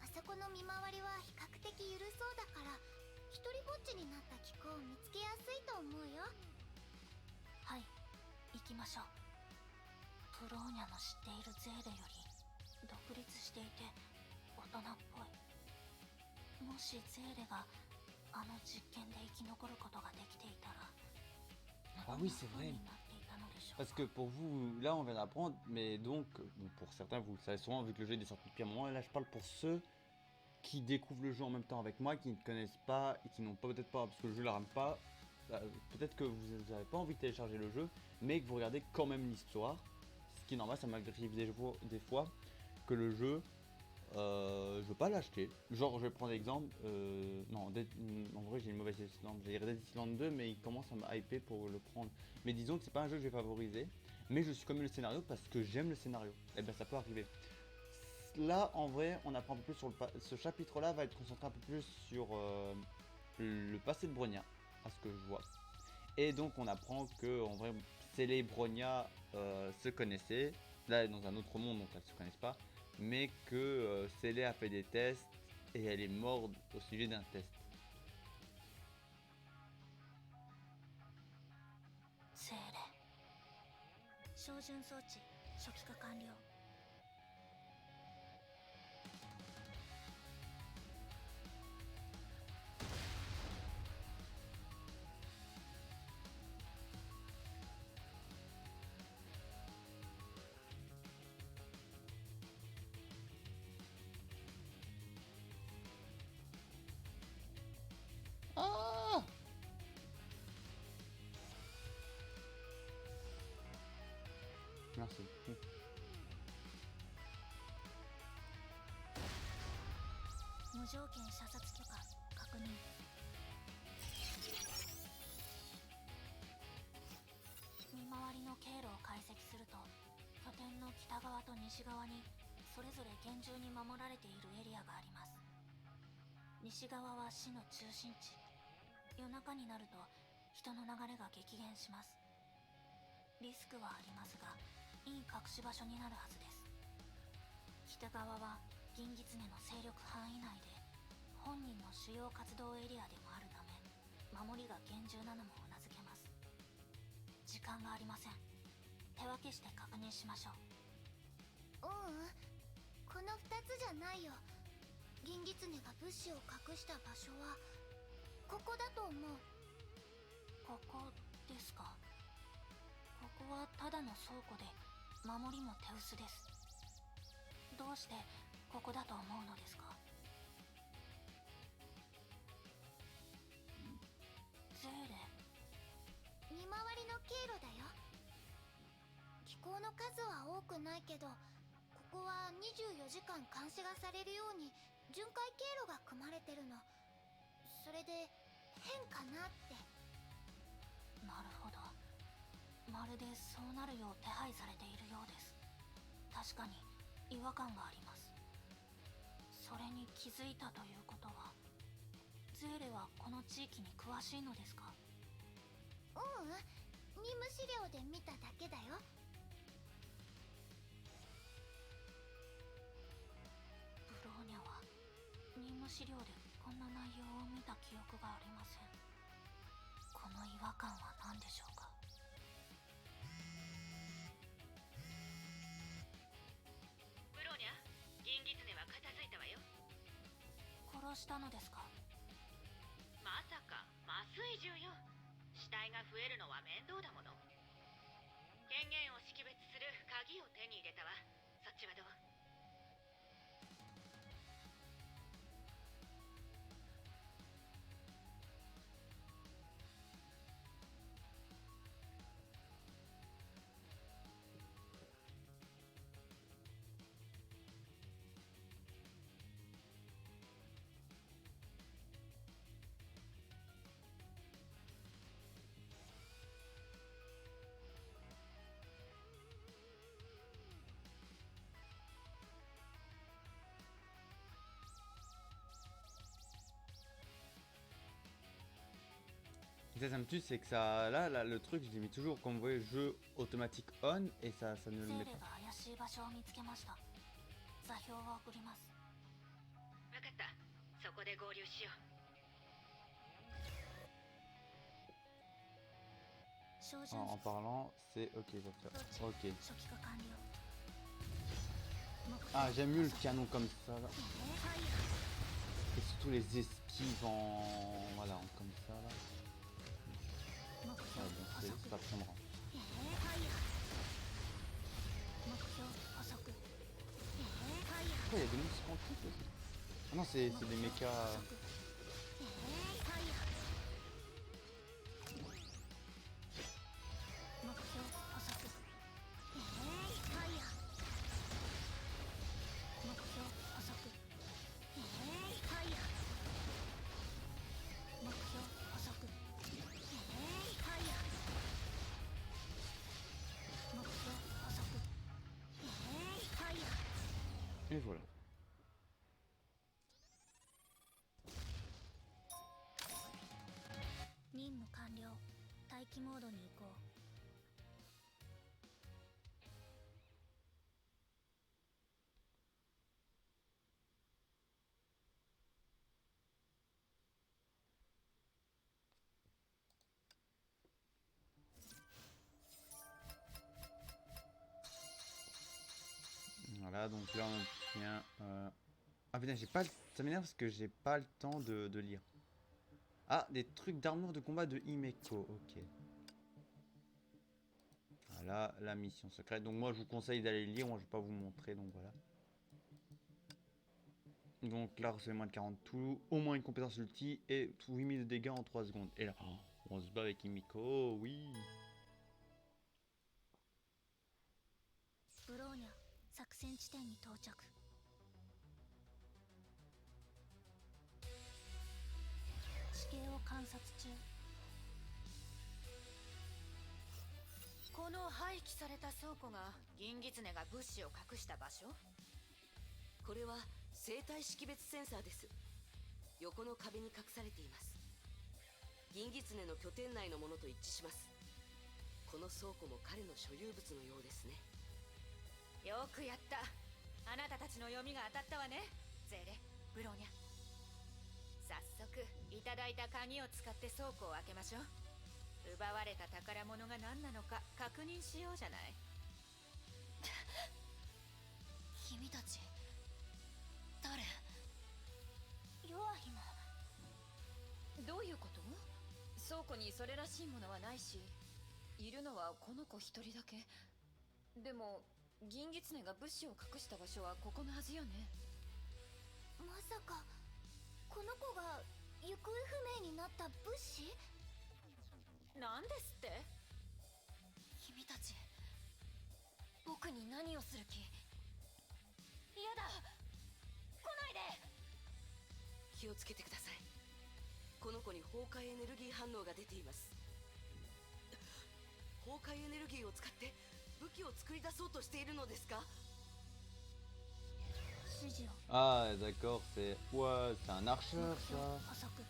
あそこの見回りは比較的緩そうだから一人ぼっちになった機構を見つけやすいと思うよ。はい、行きましょう。プローニャの知っているゼーレより独立していて大人っぽい。もしゼーレがあの実験で生き残ることができていたら Ah oui, c'est vrai. Parce que pour vous, là on vient d'apprendre, mais donc, bon, pour certains vous le savez souvent vu que le jeu est sorti depuis un moment, et là je parle pour ceux qui découvrent le jeu en même temps avec moi, qui ne connaissent pas et qui n'ont peut-être pas, parce que le jeu ne la rame pas, peut-être que vous n'avez pas envie de télécharger le jeu, mais que vous regardez quand même l'histoire, ce qui est normal, ça m'arrive des fois que le jeu, je veux pas l'acheter. Genre je vais prendre l'exemple, non, en vrai j'ai une mauvaise exemple, j'ai Dead Island 2 mais il commence à me hyper pour le prendre. Mais disons que c'est pas un jeu que j'ai favorisé, mais je suis comme le scénario parce que j'aime le scénario. Et ben ça peut arriver. Là en vrai on apprend un peu plus sur ce chapitre là va être concentré un peu plus sur le passé de Bronya, à ce que je vois. Et donc on apprend que en vrai Célé et Bronya se connaissaient, là dans un autre monde donc elles se connaissent pas. Mais que Célé a fait des tests et elle est morte au sujet d'un test. 精霊照準装置初期化完了。Ah Merci. 無条件射殺許可確認。見回りの経路を解析すると拠点の北側と西側にそれぞれ厳重に守られているエリアがあります。西側は市の中心地。夜中になると人の流れが激減します。リスクはありますがいい隠し場所になるはずです。北側は銀狐の勢力範囲内で本人の主要活動エリアでもあるため守りが厳重なのもうなずけます。時間がありません。手分けして確認しましょう。この2つじゃないよ。銀狐が物資を隠した場所はここだと思う。ここですか。ここはただの倉庫で守りも手薄です。どうしてここだと思うのですか。ゼーレ見回りの経路だよ。機構の数は多くないけどここは24時間監視がされるように巡回経路が組まれてるの。それで変かなって。なるほど。まるでそうなるよう手配されているようです。確かに違和感があります。それに気づいたということはゼーレはこの地域に詳しいのですか？任務資料で見ただけだよ。ブローニャは任務資料でこんな内容を見た記憶がありません。この違和感は何でしょうか？ブローニャ、銀狐は片付いたわよ。殺したのですか？まさか麻酔銃よ。死体が増えるのは面倒だもの。権限を識別する鍵を手に入れたわ。そっちはどう？Ça me tue, c'est que ça, là, le truc, je l'ai mis toujours comme vous voyez, jeu automatique on et ça ne ゼ le ー met レ pas. が怪しい場所を見つけました。座標を送ります。分かった。そこで合流しよう。照準 En parlant, c'est ok, ça fait. Ok. 初期化完了。 Ah, j'aime mieux le canon comme ça là. Et surtout les esquives en. Voilà, comme ça là. Ouais, bon, c'est pas très marrant. 目標補足。 Pourquoi il y a des monstres quantiques aussi? Ah non, c'est des mechas. 目標補足。目標補足。目標補足。目標補足。 Et voilà. 任務完了。待機モードに移行。Voilà, donc là on vient. Ah putain, j'ai pas. Ça m'énerve parce que j'ai pas le temps de lire. Ah, des trucs d'armure de combat de Himeko, ok. Voilà, la mission secrète. Donc moi je vous conseille d'aller lire, moi je vais pas vous montrer, donc voilà. Donc là, recevez moins de 40 tout, au moins une compétence ulti et 8000 de dégâts en 3 secondes. Et là, on se bat avec Himeko, oui. ブローニャ作戦地点に到着。地形を観察中。この廃棄された倉庫が銀狐が物資を隠した場所？これは生体識別センサーです。横の壁に隠されています。銀狐の拠点内のものと一致します。この倉庫も彼の所有物のようですね。よくやった。あなたたちの読みが当たったわね、ゼーレ、ブローニャ。早速いただいた鍵を使って倉庫を開けましょう。奪われた宝物が何なのか確認しようじゃない。君たち誰？ヨアヒも。どういうこと？倉庫にそれらしいものはないし、いるのはこの子一人だけ。でも銀狐が物資を隠した場所はここのはずよね。まさかこの子が行方不明になった物資？なんですって？君たち僕に何をする気？嫌だ、来ないで。気をつけてください。この子に崩壊エネルギー反応が出ています。崩壊エネルギーを使って武器を作り出そうとしているのですか？ 指示を。 Ah d'accord, c'est... Ouais, c'est un archer 目標 ça. 補足。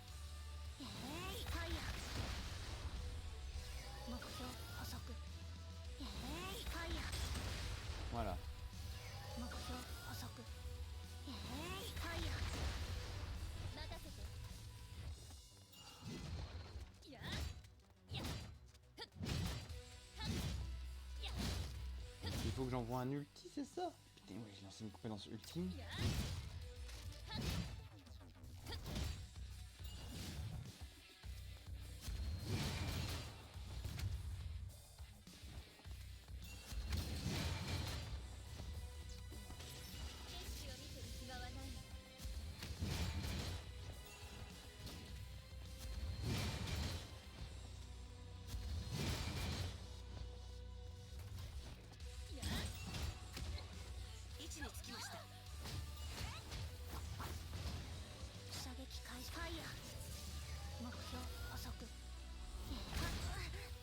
j'envoie un ulti, c'est ça? Putain, ouais, j'ai lancé une compétence ultime.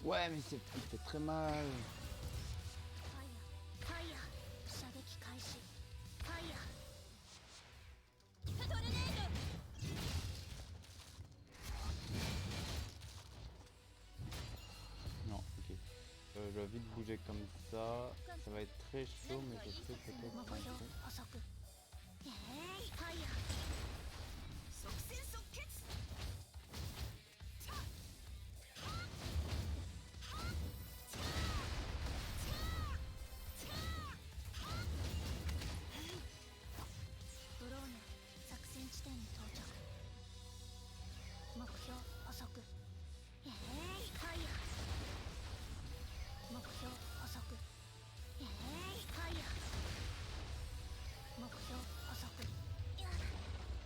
Ouais, mais il fait très mal. Non, ok. Je dois vite bouger comme ça. Ça va être très chaud, mais je sais peut-être qu'un coup.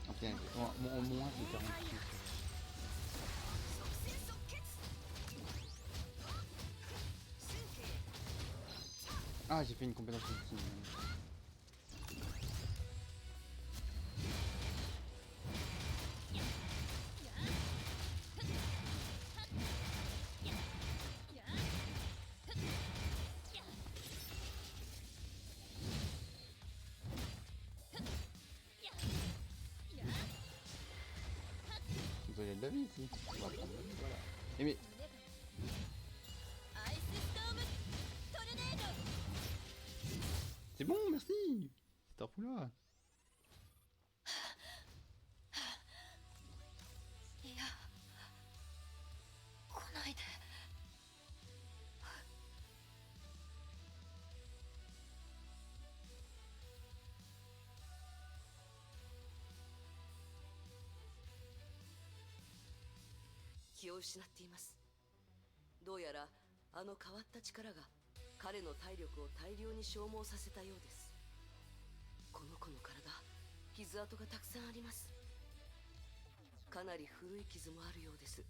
Ok, au moins j'ai 46. Ah, j'ai fait une compétence ultime. Il y a de la vie ici. On va prendre la vie, voilà. Et mais... C'est bon, merci. C'est un fou là. いや来ないで。気を失っています。どうやらあの変わった力が彼の体力を大量に消耗させたようです。この子の体、傷跡がたくさんあります。かなり古い傷もあるようです。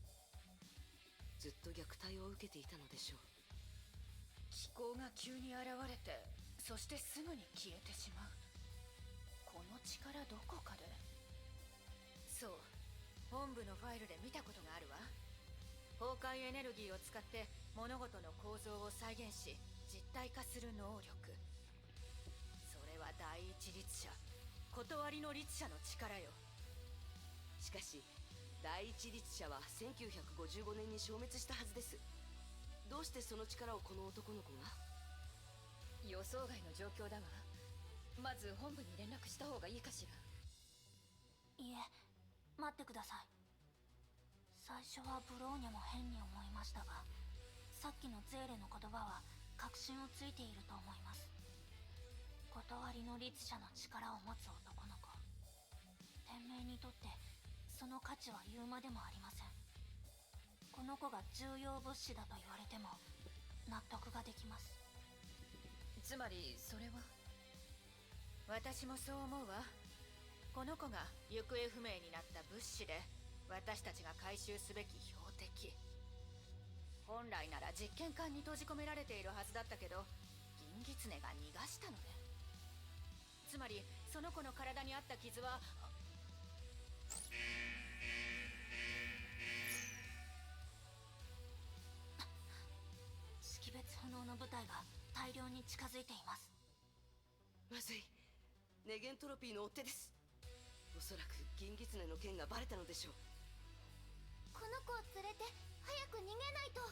ずっと虐待を受けていたのでしょう。気候が急に現れて、そしてすぐに消えてしまう。この力どこかで。そう、本部のファイルで見たことがあるわ。崩壊エネルギーを使って物事の構造を再現し実体化する能力。それは第一律者、断りの律者の力よ。しかし第一律者は1955年に消滅したはずです。どうしてその力をこの男の子が？予想外の状況だわ。まず本部に連絡した方がいいかしら。いえ、待ってください。最初はブローニャも変に思いましたが、さっきのゼーレの言葉は確信をついていると思います。断りの律者の力を持つ男の子、天命にとってその価値は言うまでもありません。この子が重要物資だと言われても納得ができます。つまりそれは、私もそう思うわ。この子が行方不明になった物資で私たちが回収すべき標的。本来なら実験管に閉じ込められているはずだったけど、銀狐が逃がしたのね。つまりその子の体にあった傷は、識別不能の部隊が大量に近づいています。まずい、ネゲントロピーの追っ手です。おそらく銀狐の件がバレたのでしょう。この子を連れて早く逃げないと。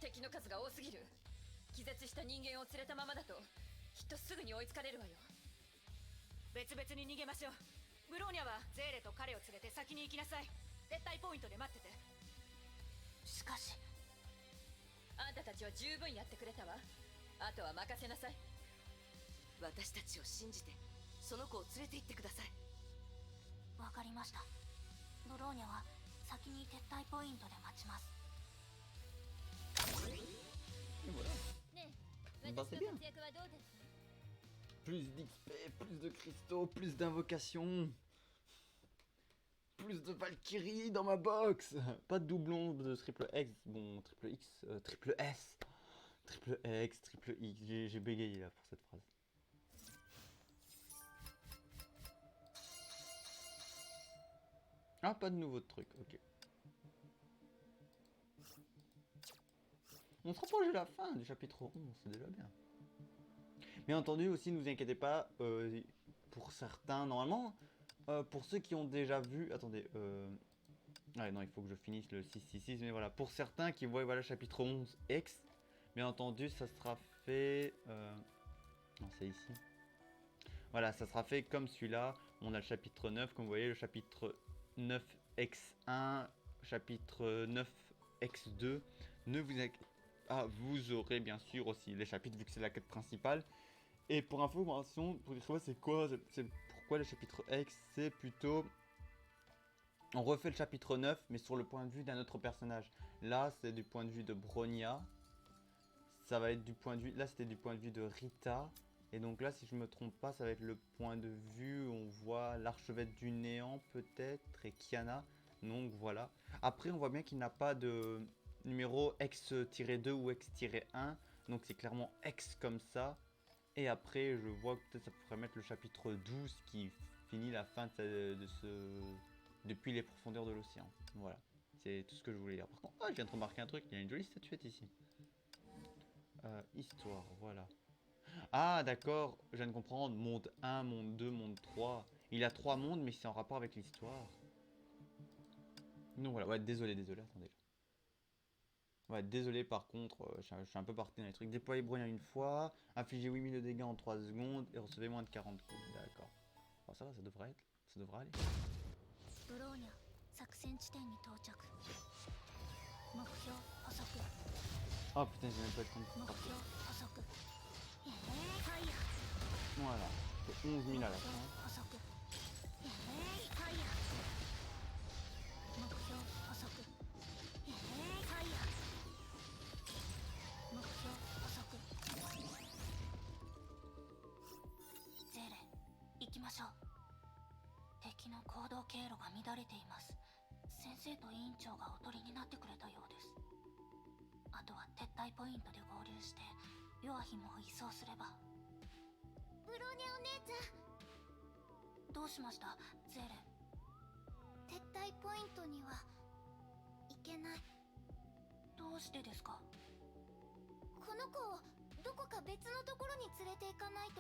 敵の数が多すぎる。気絶した人間を連れたままだときっとすぐに追いつかれるわよ。別々に逃げましょう。ブローニャはゼーレと彼を連れて先に行きなさい。撤退ポイントで待ってて。しかしあんたたちは十分やってくれたわ。あとは任せなさい。私たちを信じてその子を連れて行ってください。わかりました。ブローニャは先に撤退ポイントで待ちます。 Et voilà. ねえ、 Bah, 私 c'est の bien. 活躍はどうですか？ Plus d'XP, plus de cristaux, plus d'invocations. Plus de Valkyrie dans ma box. Pas de doublon de triple X. Bon, triple X, triple S. Triple X, triple X. J'ai bégayé là pour cette phrase. Ah, pas de nouveau truc, ok. On se rapproche de la fin du chapitre 11, c'est déjà bien. Bien entendu, aussi, ne vous inquiétez pas, pour certains, normalement, pour ceux qui ont déjà vu... Attendez, ouais, non, il faut que je finisse le 666, mais voilà, pour certains qui voient, voilà, chapitre 11 X, bien entendu, ça sera fait... Non, c'est ici. Voilà, ça sera fait comme celui-là. On a le chapitre 9, comme vous voyez, le chapitre 9x1, chapitre 9x2. Ne vous inquiétez pas, vous aurez bien sûr aussi les chapitres vu que c'est la quête principale. Et pour information, pour dire c'est quoi, c'est pourquoi le chapitre X, c'est plutôt... On refait le chapitre 9, mais sur le point de vue d'un autre personnage. Là, c'est du point de vue de Bronya. Ça va être du point de vue... Là, c'était du point de vue de Rita. Et donc là, si je me trompe pas, ça va être le point de vue où on voit l'archevêque du néant peut-être et Kiana. Donc voilà. Après, on voit bien qu'il n'a pas de numéro X-2 ou X-1. Donc c'est clairement X comme ça. Et après, je vois que peut-être ça pourrait mettre le chapitre 12 qui finit la fin de ce... Depuis les profondeurs de l'océan. Voilà. C'est tout ce que je voulais dire. Par contre, oh, je viens de remarquer un truc. Il y a une jolie statuette ici. Histoire, voilà. Ah d'accord, je viens de comprendre, monde 1, monde 2, monde 3. Il a 3 mondes mais c'est en rapport avec l'histoire. Donc voilà, ouais désolé, attendez. Ouais désolé par contre, je suis un peu parti dans les trucs. Déployez Bronya une fois, infligez 8000 de dégâts en 3 secondes et recevez moins de 40 coups. D'accord. Bon ça va, ça devrait aller. ブローニャ作戦地点に到着。目標捕捉。 Oh putain, j'ai même pas le temps de 目 frapper. 標捕捉。ファイヤー。 Voilà, c'est 11 000 à la 目標 fin. 捕捉。ファイヤー。目標捕捉。ファイヤー。目標捕捉。ゼーレ、行きましょう。敵の行動経路が乱れています。先生と委員長がおとりになってくれたようです。あとは撤退ポイントで合流してヨアヒムを移送すれば。ブローニャお姉ちゃん、どうしましたゼーレ？撤退ポイントには行けない。どうしてですか？この子をどこか別のところに連れて行かないと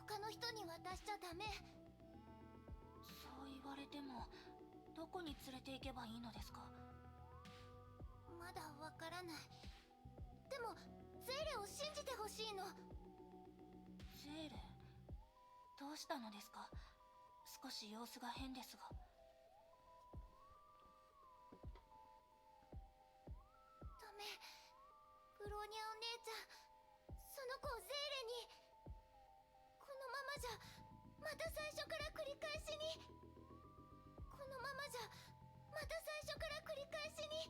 他の人に渡しちゃダメ。そう言われてもどこに連れて行けばいいのですか？まだわからない。でもゼーレを信じてほしいの。ゼーレ、どうしたのですか？少し様子が変ですが。ダメ、ブローニャお姉ちゃん、その子をゼーレに。このままじゃまた最初から繰り返しに。このままじゃまた最初から繰り返しに。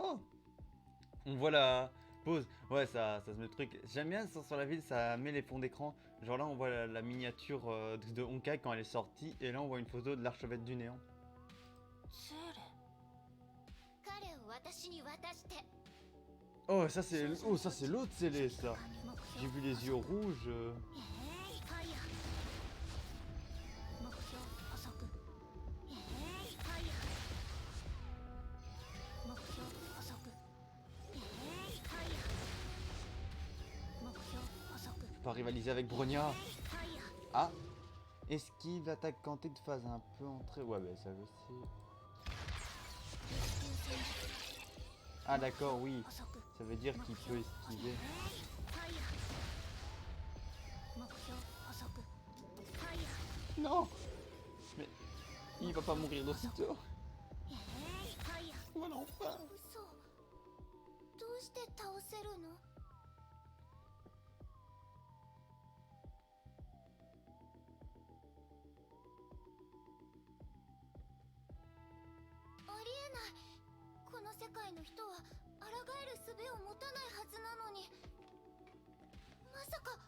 Oh, on voit la pause. Ouais, ça se met le truc. J'aime bien sur la ville, ça met les fonds d'écran. Genre là, on voit la miniature de Honkai quand elle est sortie. Et là, on voit une photo de l'archevêque du néant. ゼーレ、彼を私に渡して。 Oh, ça c'est l'autre Céleste là. J'ai vu les yeux rouges. ファイヤー。目標捕捉。ファイヤー。目標捕捉。ファイヤー。目標捕捉。 Je peux pas rivaliser avec Bronya. ファイヤー。 Ah, esquive l'attaque quantée de phase un peu entrée. Ouais, bah ça je sais. Ah d'accord, oui. 捕捉。 Ça veut dire qu'il peut esquiver. ファイヤー。目標捕捉。ファイヤー。Non. Mais il va pas mourir d'aussitôt. ファイヤー Voilà, enfin. 嘘どうして倒せるの？ありえない。この世界の人は抗える術を持たないはずなのに、まさか。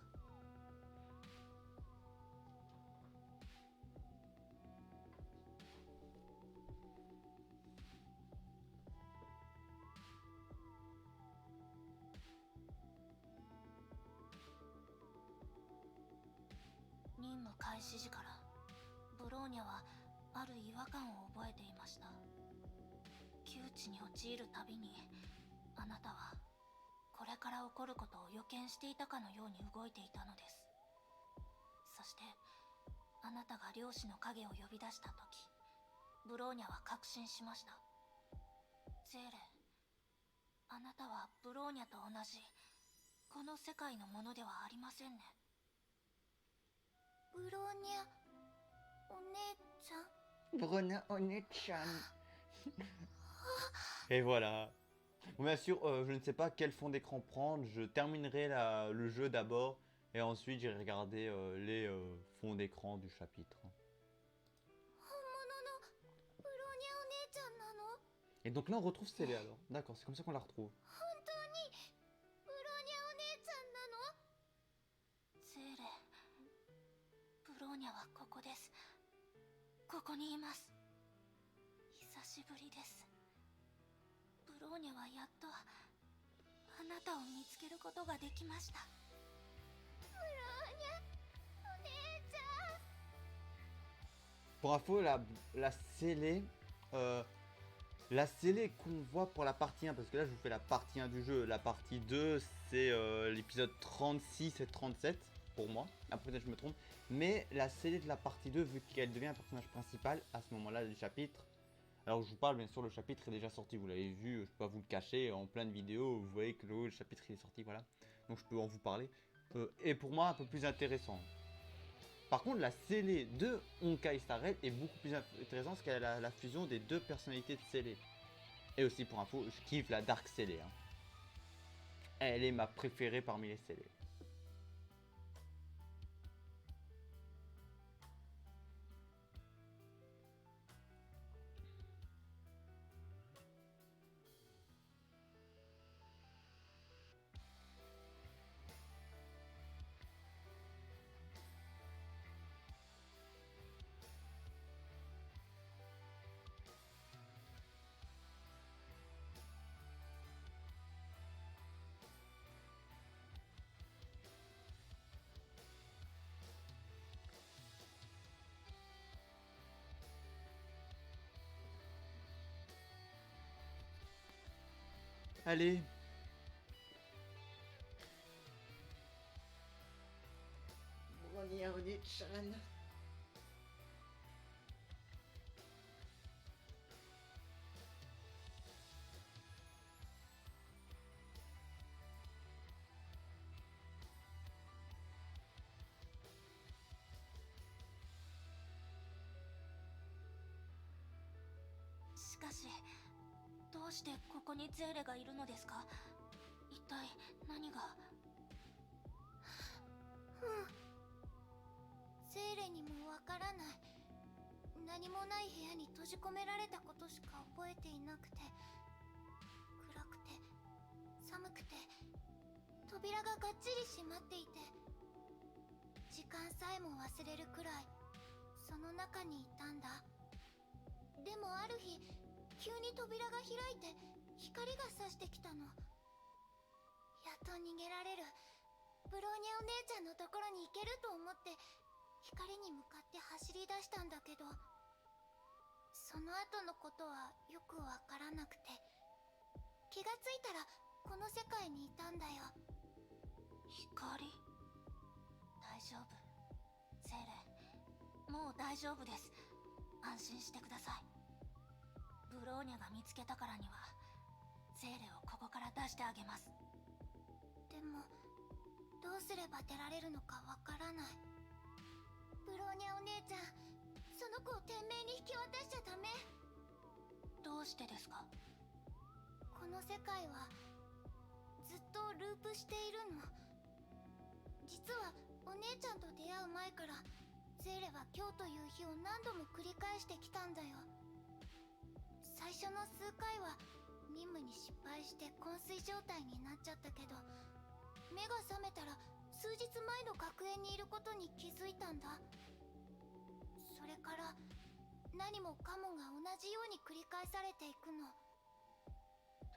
任務開始時からブローニャはある違和感を覚えていました。窮地に陥るたびにあなたはこれから起こることを予見していたかのように動いていたのです。そしてあなたが漁師の影を呼び出した時、ブローニャは確信しました。ゼーレ、あなたはブローニャと同じこの世界のものではありませんね。ブローニャお姉ちゃん。 Bruna One-chan. Et voilà. Bon, bien sûr, je ne sais pas quel fond d'écran prendre. Je terminerai le jeu d'abord et ensuite j'irai regarder les fonds d'écran du chapitre. 本物のブローニャお姉ちゃんなの？ Et donc là on retrouve Célé alors. D'accord, c'est comme ça qu'on la retrouve. 本当にブローニャお姉ちゃんなの？ゼーレ、ブローニャはここです。ここにいます。久しぶりです。ブローニャはやっとあなたを見つけることができました。ブローニャお姉ちゃん。 Pour info, la scellée, la scellée qu'on voit pour la partie 1, parce que là je vous fais la partie 1 du jeu, la partie 2 c'est l'épisode 36 et 37 pour moi, après peut-être je me trompe, mais la scellée de la partie 2, vu qu'elle devient un personnage principal à ce moment-là du chapitre, alors je vous parle bien sûr, le chapitre est déjà sorti, vous l'avez vu, je peux pas vous le cacher, en plein de vidéos, vous voyez que le chapitre il est sorti, voilà, donc je peux en vous parler, et pour moi un peu plus intéressant. Par contre, la scellée de Honkai Star Rail est beaucoup plus intéressante parce qu'elle a la fusion des deux personnalités de scellée. Et aussi pour info, je kiffe la Dark Scellée. Hein. Elle est ma préférée parmi les scellées. Allez. One-chan. しかし、どうしてここにゼーレがいるのですか？一体何が？ゼーレにもわからない。何もない部屋に閉じ込められたことしか覚えていなくて、暗くて寒くて扉ががっちり閉まっていて、時間さえも忘れるくらいその中にいたんだ。でもある日、急に扉が開いて光が差してきたの。やっと逃げられる。ブローニャお姉ちゃんのところに行けると思って光に向かって走り出したんだけど、その後のことはよくわからなくて、気がついたらこの世界にいたんだよ。光？大丈夫ゼーレ、もう大丈夫です。安心してください。ブローニャが見つけたからにはゼーレをここから出してあげます。でもどうすれば出られるのかわからない。ブブローニャお姉ちゃん、その子を天命に引き渡しちゃダメ。どうしてですか？この世界はずっとループしているの。実はお姉ちゃんと出会う前からゼーレは今日という日を何度も繰り返してきたんだよ。最初の数回は任務に失敗して昏睡状態になっちゃったけど、目が覚めたら数日前の学園にいることに気づいたんだ。それから何もかもが同じように繰り返されていくの。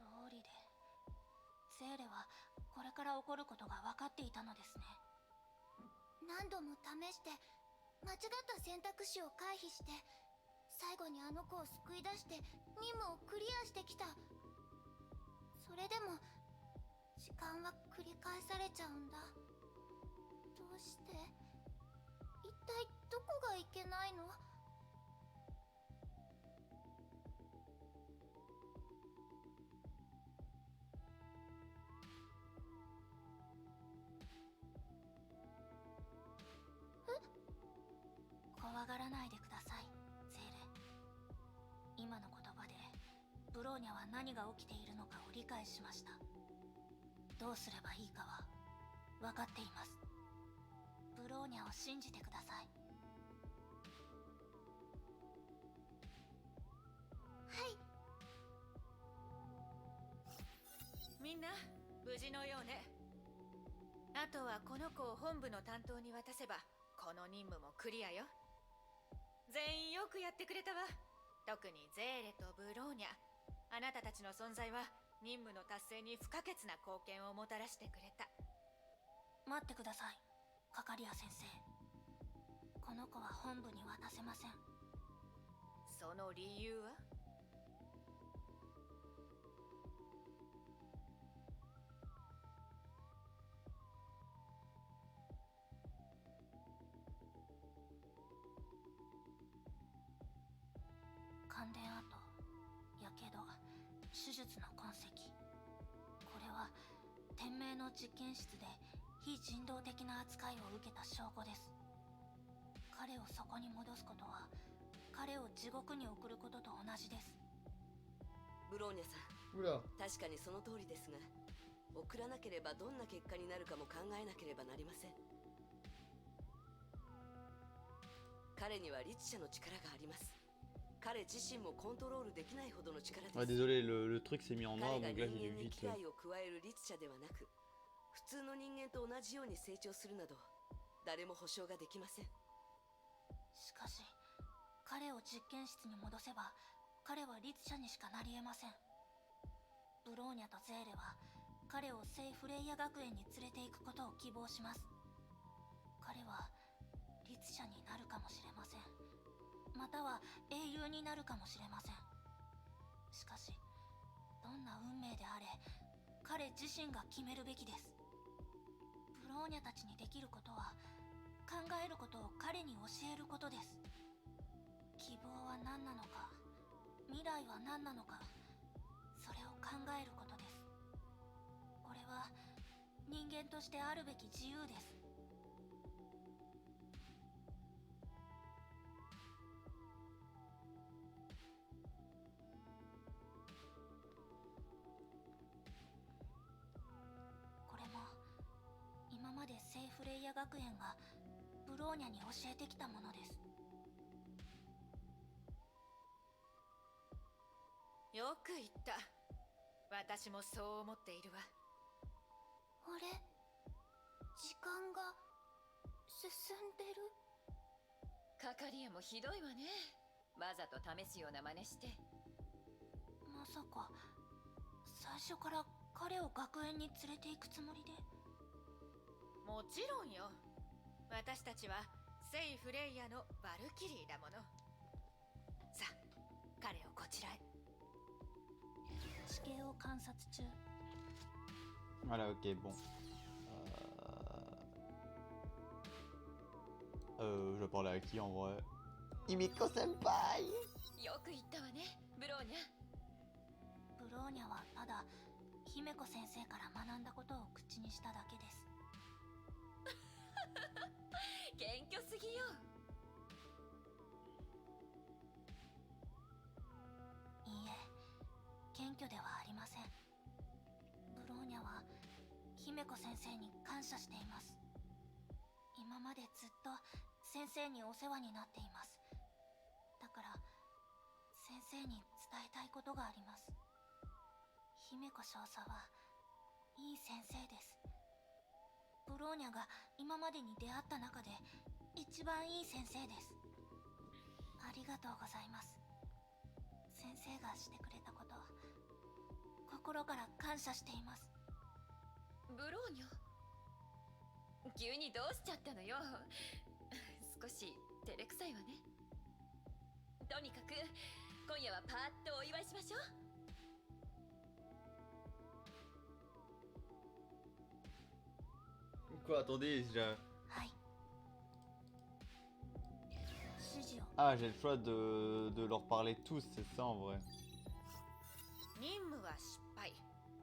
道理でゼーレはこれから起こることが分かっていたのですね。何度も試して間違った選択肢を回避して、最後にあの子を救い出して任務をクリアしてきた。それでも時間は繰り返されちゃうんだ。どうして？一体どこがいけないの？怖がらないでください、ゼーレ。今の言葉でブローニャは何が起きているのかを理解しました。どうすればいいかは分かっています。ブローニャを信じてください。はい。みんな無事のようね。あとはこの子を本部の担当に渡せばこの任務もクリアよ。全員よくやってくれたわ。特にゼーレとブローニャ、あなたたちの存在は任務の達成に不可欠な貢献をもたらしてくれた。待ってください、カカリア先生。この子は本部に渡せません。その理由は？感電跡、やけど、手術の痕跡。これは天命の実験室で非人道的な扱いを受けた証拠です。彼をそこに戻すことは彼を地獄に送ることと同じです。ブローニャさん、Oula. 確かにその通りですが、送らなければどんな結果になるかも考えなければなりません。彼には律者の力があります。彼自身もコントロールできないほどの力です。Ouais, désolé, le truc s'est mis en noir, 彼が donc là 人 j'ai 間 dû に vite. 危害を加える律者ではなく、普通の人間と同じように成長するなど誰も保証ができません。しかし彼を実験室に戻せば彼は律者にしかなり得ません。ブローニャとゼーレは彼を聖フレイヤ学園に連れて行くことを希望します。彼は律者になるかもしれません。または英雄になるかもしれません。しかしどんな運命であれ彼自身が決めるべきです。ブローニャたちにできることは考えることを彼に教えることです。希望は何なのか、未来は何なのか、それを考えることです。これは人間としてあるべき自由です。これも今まで聖フレイヤ学園がブローニャに教えてきたものです。よく言った。私もそう思っているわ。あれ、時間が進んでる？カカリアもひどいわね。わざと試すような真似して。まさか最初から彼を学園に連れて行くつもりで？もちろんよ。私たちは聖フレイヤのバルキリーだもの。さあ、彼をこちらへ。地形を観察中。 Voilà, ok, bon. Je vais parler à qui en vrai? Himiko Senpai! よく言ったわね、ブローニャ。ブローニャはただ姫子先生から学んだことを口にしただけです。謙虚すぎよ。子先生に感謝しています。今までずっと先生にお世話になっています。だから先生に伝えたいことがあります。姫子少佐はいい先生です。ブローニャが今までに出会った中で一番いい先生です。ありがとうございます。先生がしてくれたこと心から感謝しています。ブローニャ、急にどうしちゃったのよ。少し照れくさいわね。とにかく今夜はパーッとお祝いしましょう。Quoi, attendez, j'ai... はい。指示を。 Ah, j'ai le choix de leur parler tous, c'est ça en vrai. 任務は失敗。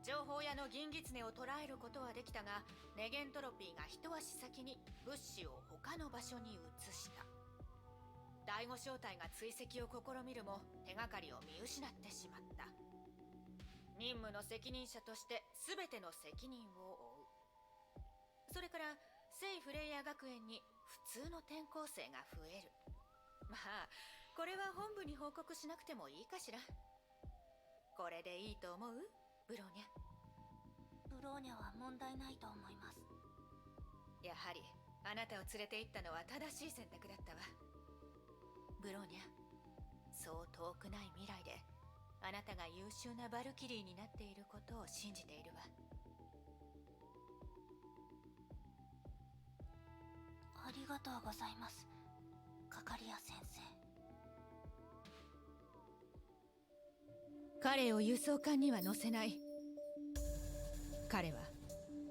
情報屋の銀狐を捕らえることはできたが、ネゲントロピーが一足先に物資を他の場所に移した。第五小隊が追跡を試みるも手がかりを見失ってしまった。任務の責任者として全ての責任を負う。それから聖フレイヤ学園に普通の転校生が増える。まあこれは本部に報告しなくてもいいかしら。これでいいと思う？ブローニャ。ブローニャは問題ないと思います。やはりあなたを連れて行ったのは正しい選択だったわ。ブローニャ、そう遠くない未来であなたが優秀なバルキリーになっていることを信じているわ。ありがとうございます、カカリア先生。彼を輸送艦には乗せない。彼は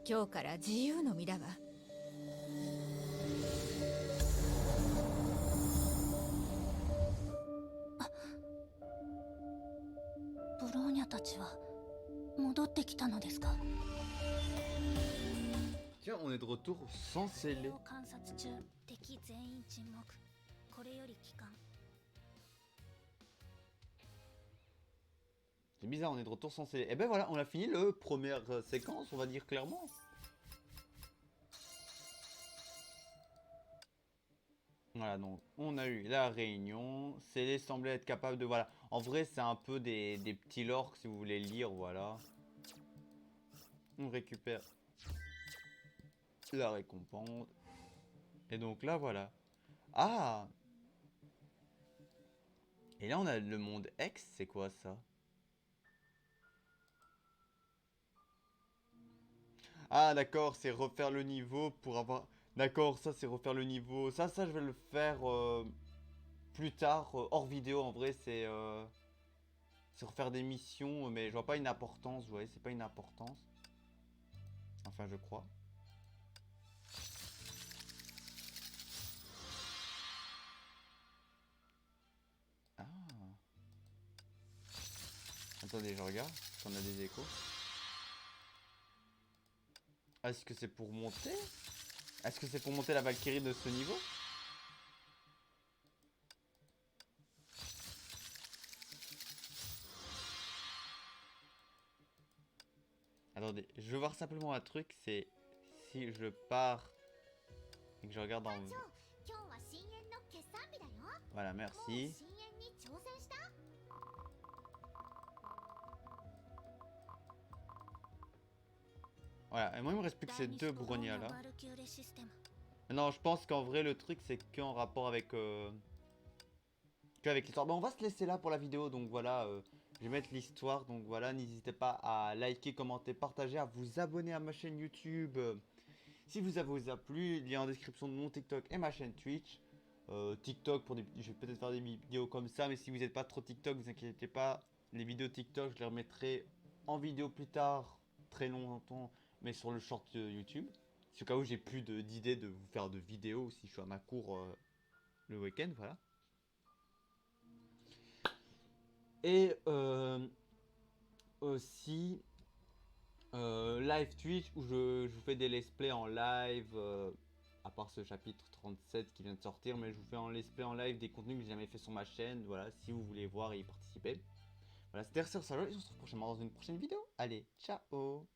今日から自由の身だわ。ブローニャたちは戻ってきたのですか？ Tiens, on est de retour sans それ scellé. を観察中、敵全員沈黙。これより帰還。 C'est bizarre, on est de retour sans scellé. Et ben voilà, on a fini le première séquence, on va dire clairement. Voilà, donc on a eu la réunion. Scellé semblait être capable de... Voilà, en vrai c'est un peu des petits lores si vous voulez lire, voilà. On récupère la récompense. Et donc là, voilà. Ah! Et là on a le monde X, c'est quoi ça? Ah d'accord, c'est refaire le niveau pour avoir... D'accord, ça c'est refaire le niveau. Ça je vais le faire plus tard, hors vidéo en vrai, c'est refaire des missions, mais je vois pas une importance, vous voyez, c'est pas une importance. Enfin, je crois. Ah. Attendez, je regarde, si on a des échos. Est-ce que c'est pour monter? Est-ce que c'est pour monter la Valkyrie de ce niveau? Attendez, je veux voir simplement un truc, c'est si je pars et que je regarde en... Voilà, merci. Voilà, et moi il me reste plus que ces deux brognas là. Non, je pense qu'en vrai le truc c'est qu'en rapport avec qu'avec l'histoire. Bon, on va se laisser là pour la vidéo, donc voilà, je vais mettre l'histoire, donc voilà, n'hésitez pas à liker, commenter, partager, à vous abonner à ma chaîne YouTube si vous a plu, lien en description de mon TikTok et ma chaîne Twitch. TikTok pour des, je vais peut-être faire des vidéos comme ça, mais si vous n'êtes pas trop TikTok, vous inquiétez pas, les vidéos TikTok je les remettrai en vidéo plus tard, très longtemps, mais sur le short YouTube. Si au cas où j'ai plus d'idées de vous faire de vidéos, si je suis à ma cour le week-end, voilà. Et aussi live Twitch où je vous fais des let's play en live, à part ce chapitre 37 qui vient de sortir, mais je vous fais en let's play en live des contenus que j'ai jamais fait sur ma chaîne, voilà, si vous voulez voir et y participer. Voilà, c'était RCR Salo et on se retrouve prochainement dans une prochaine vidéo. Allez, ciao!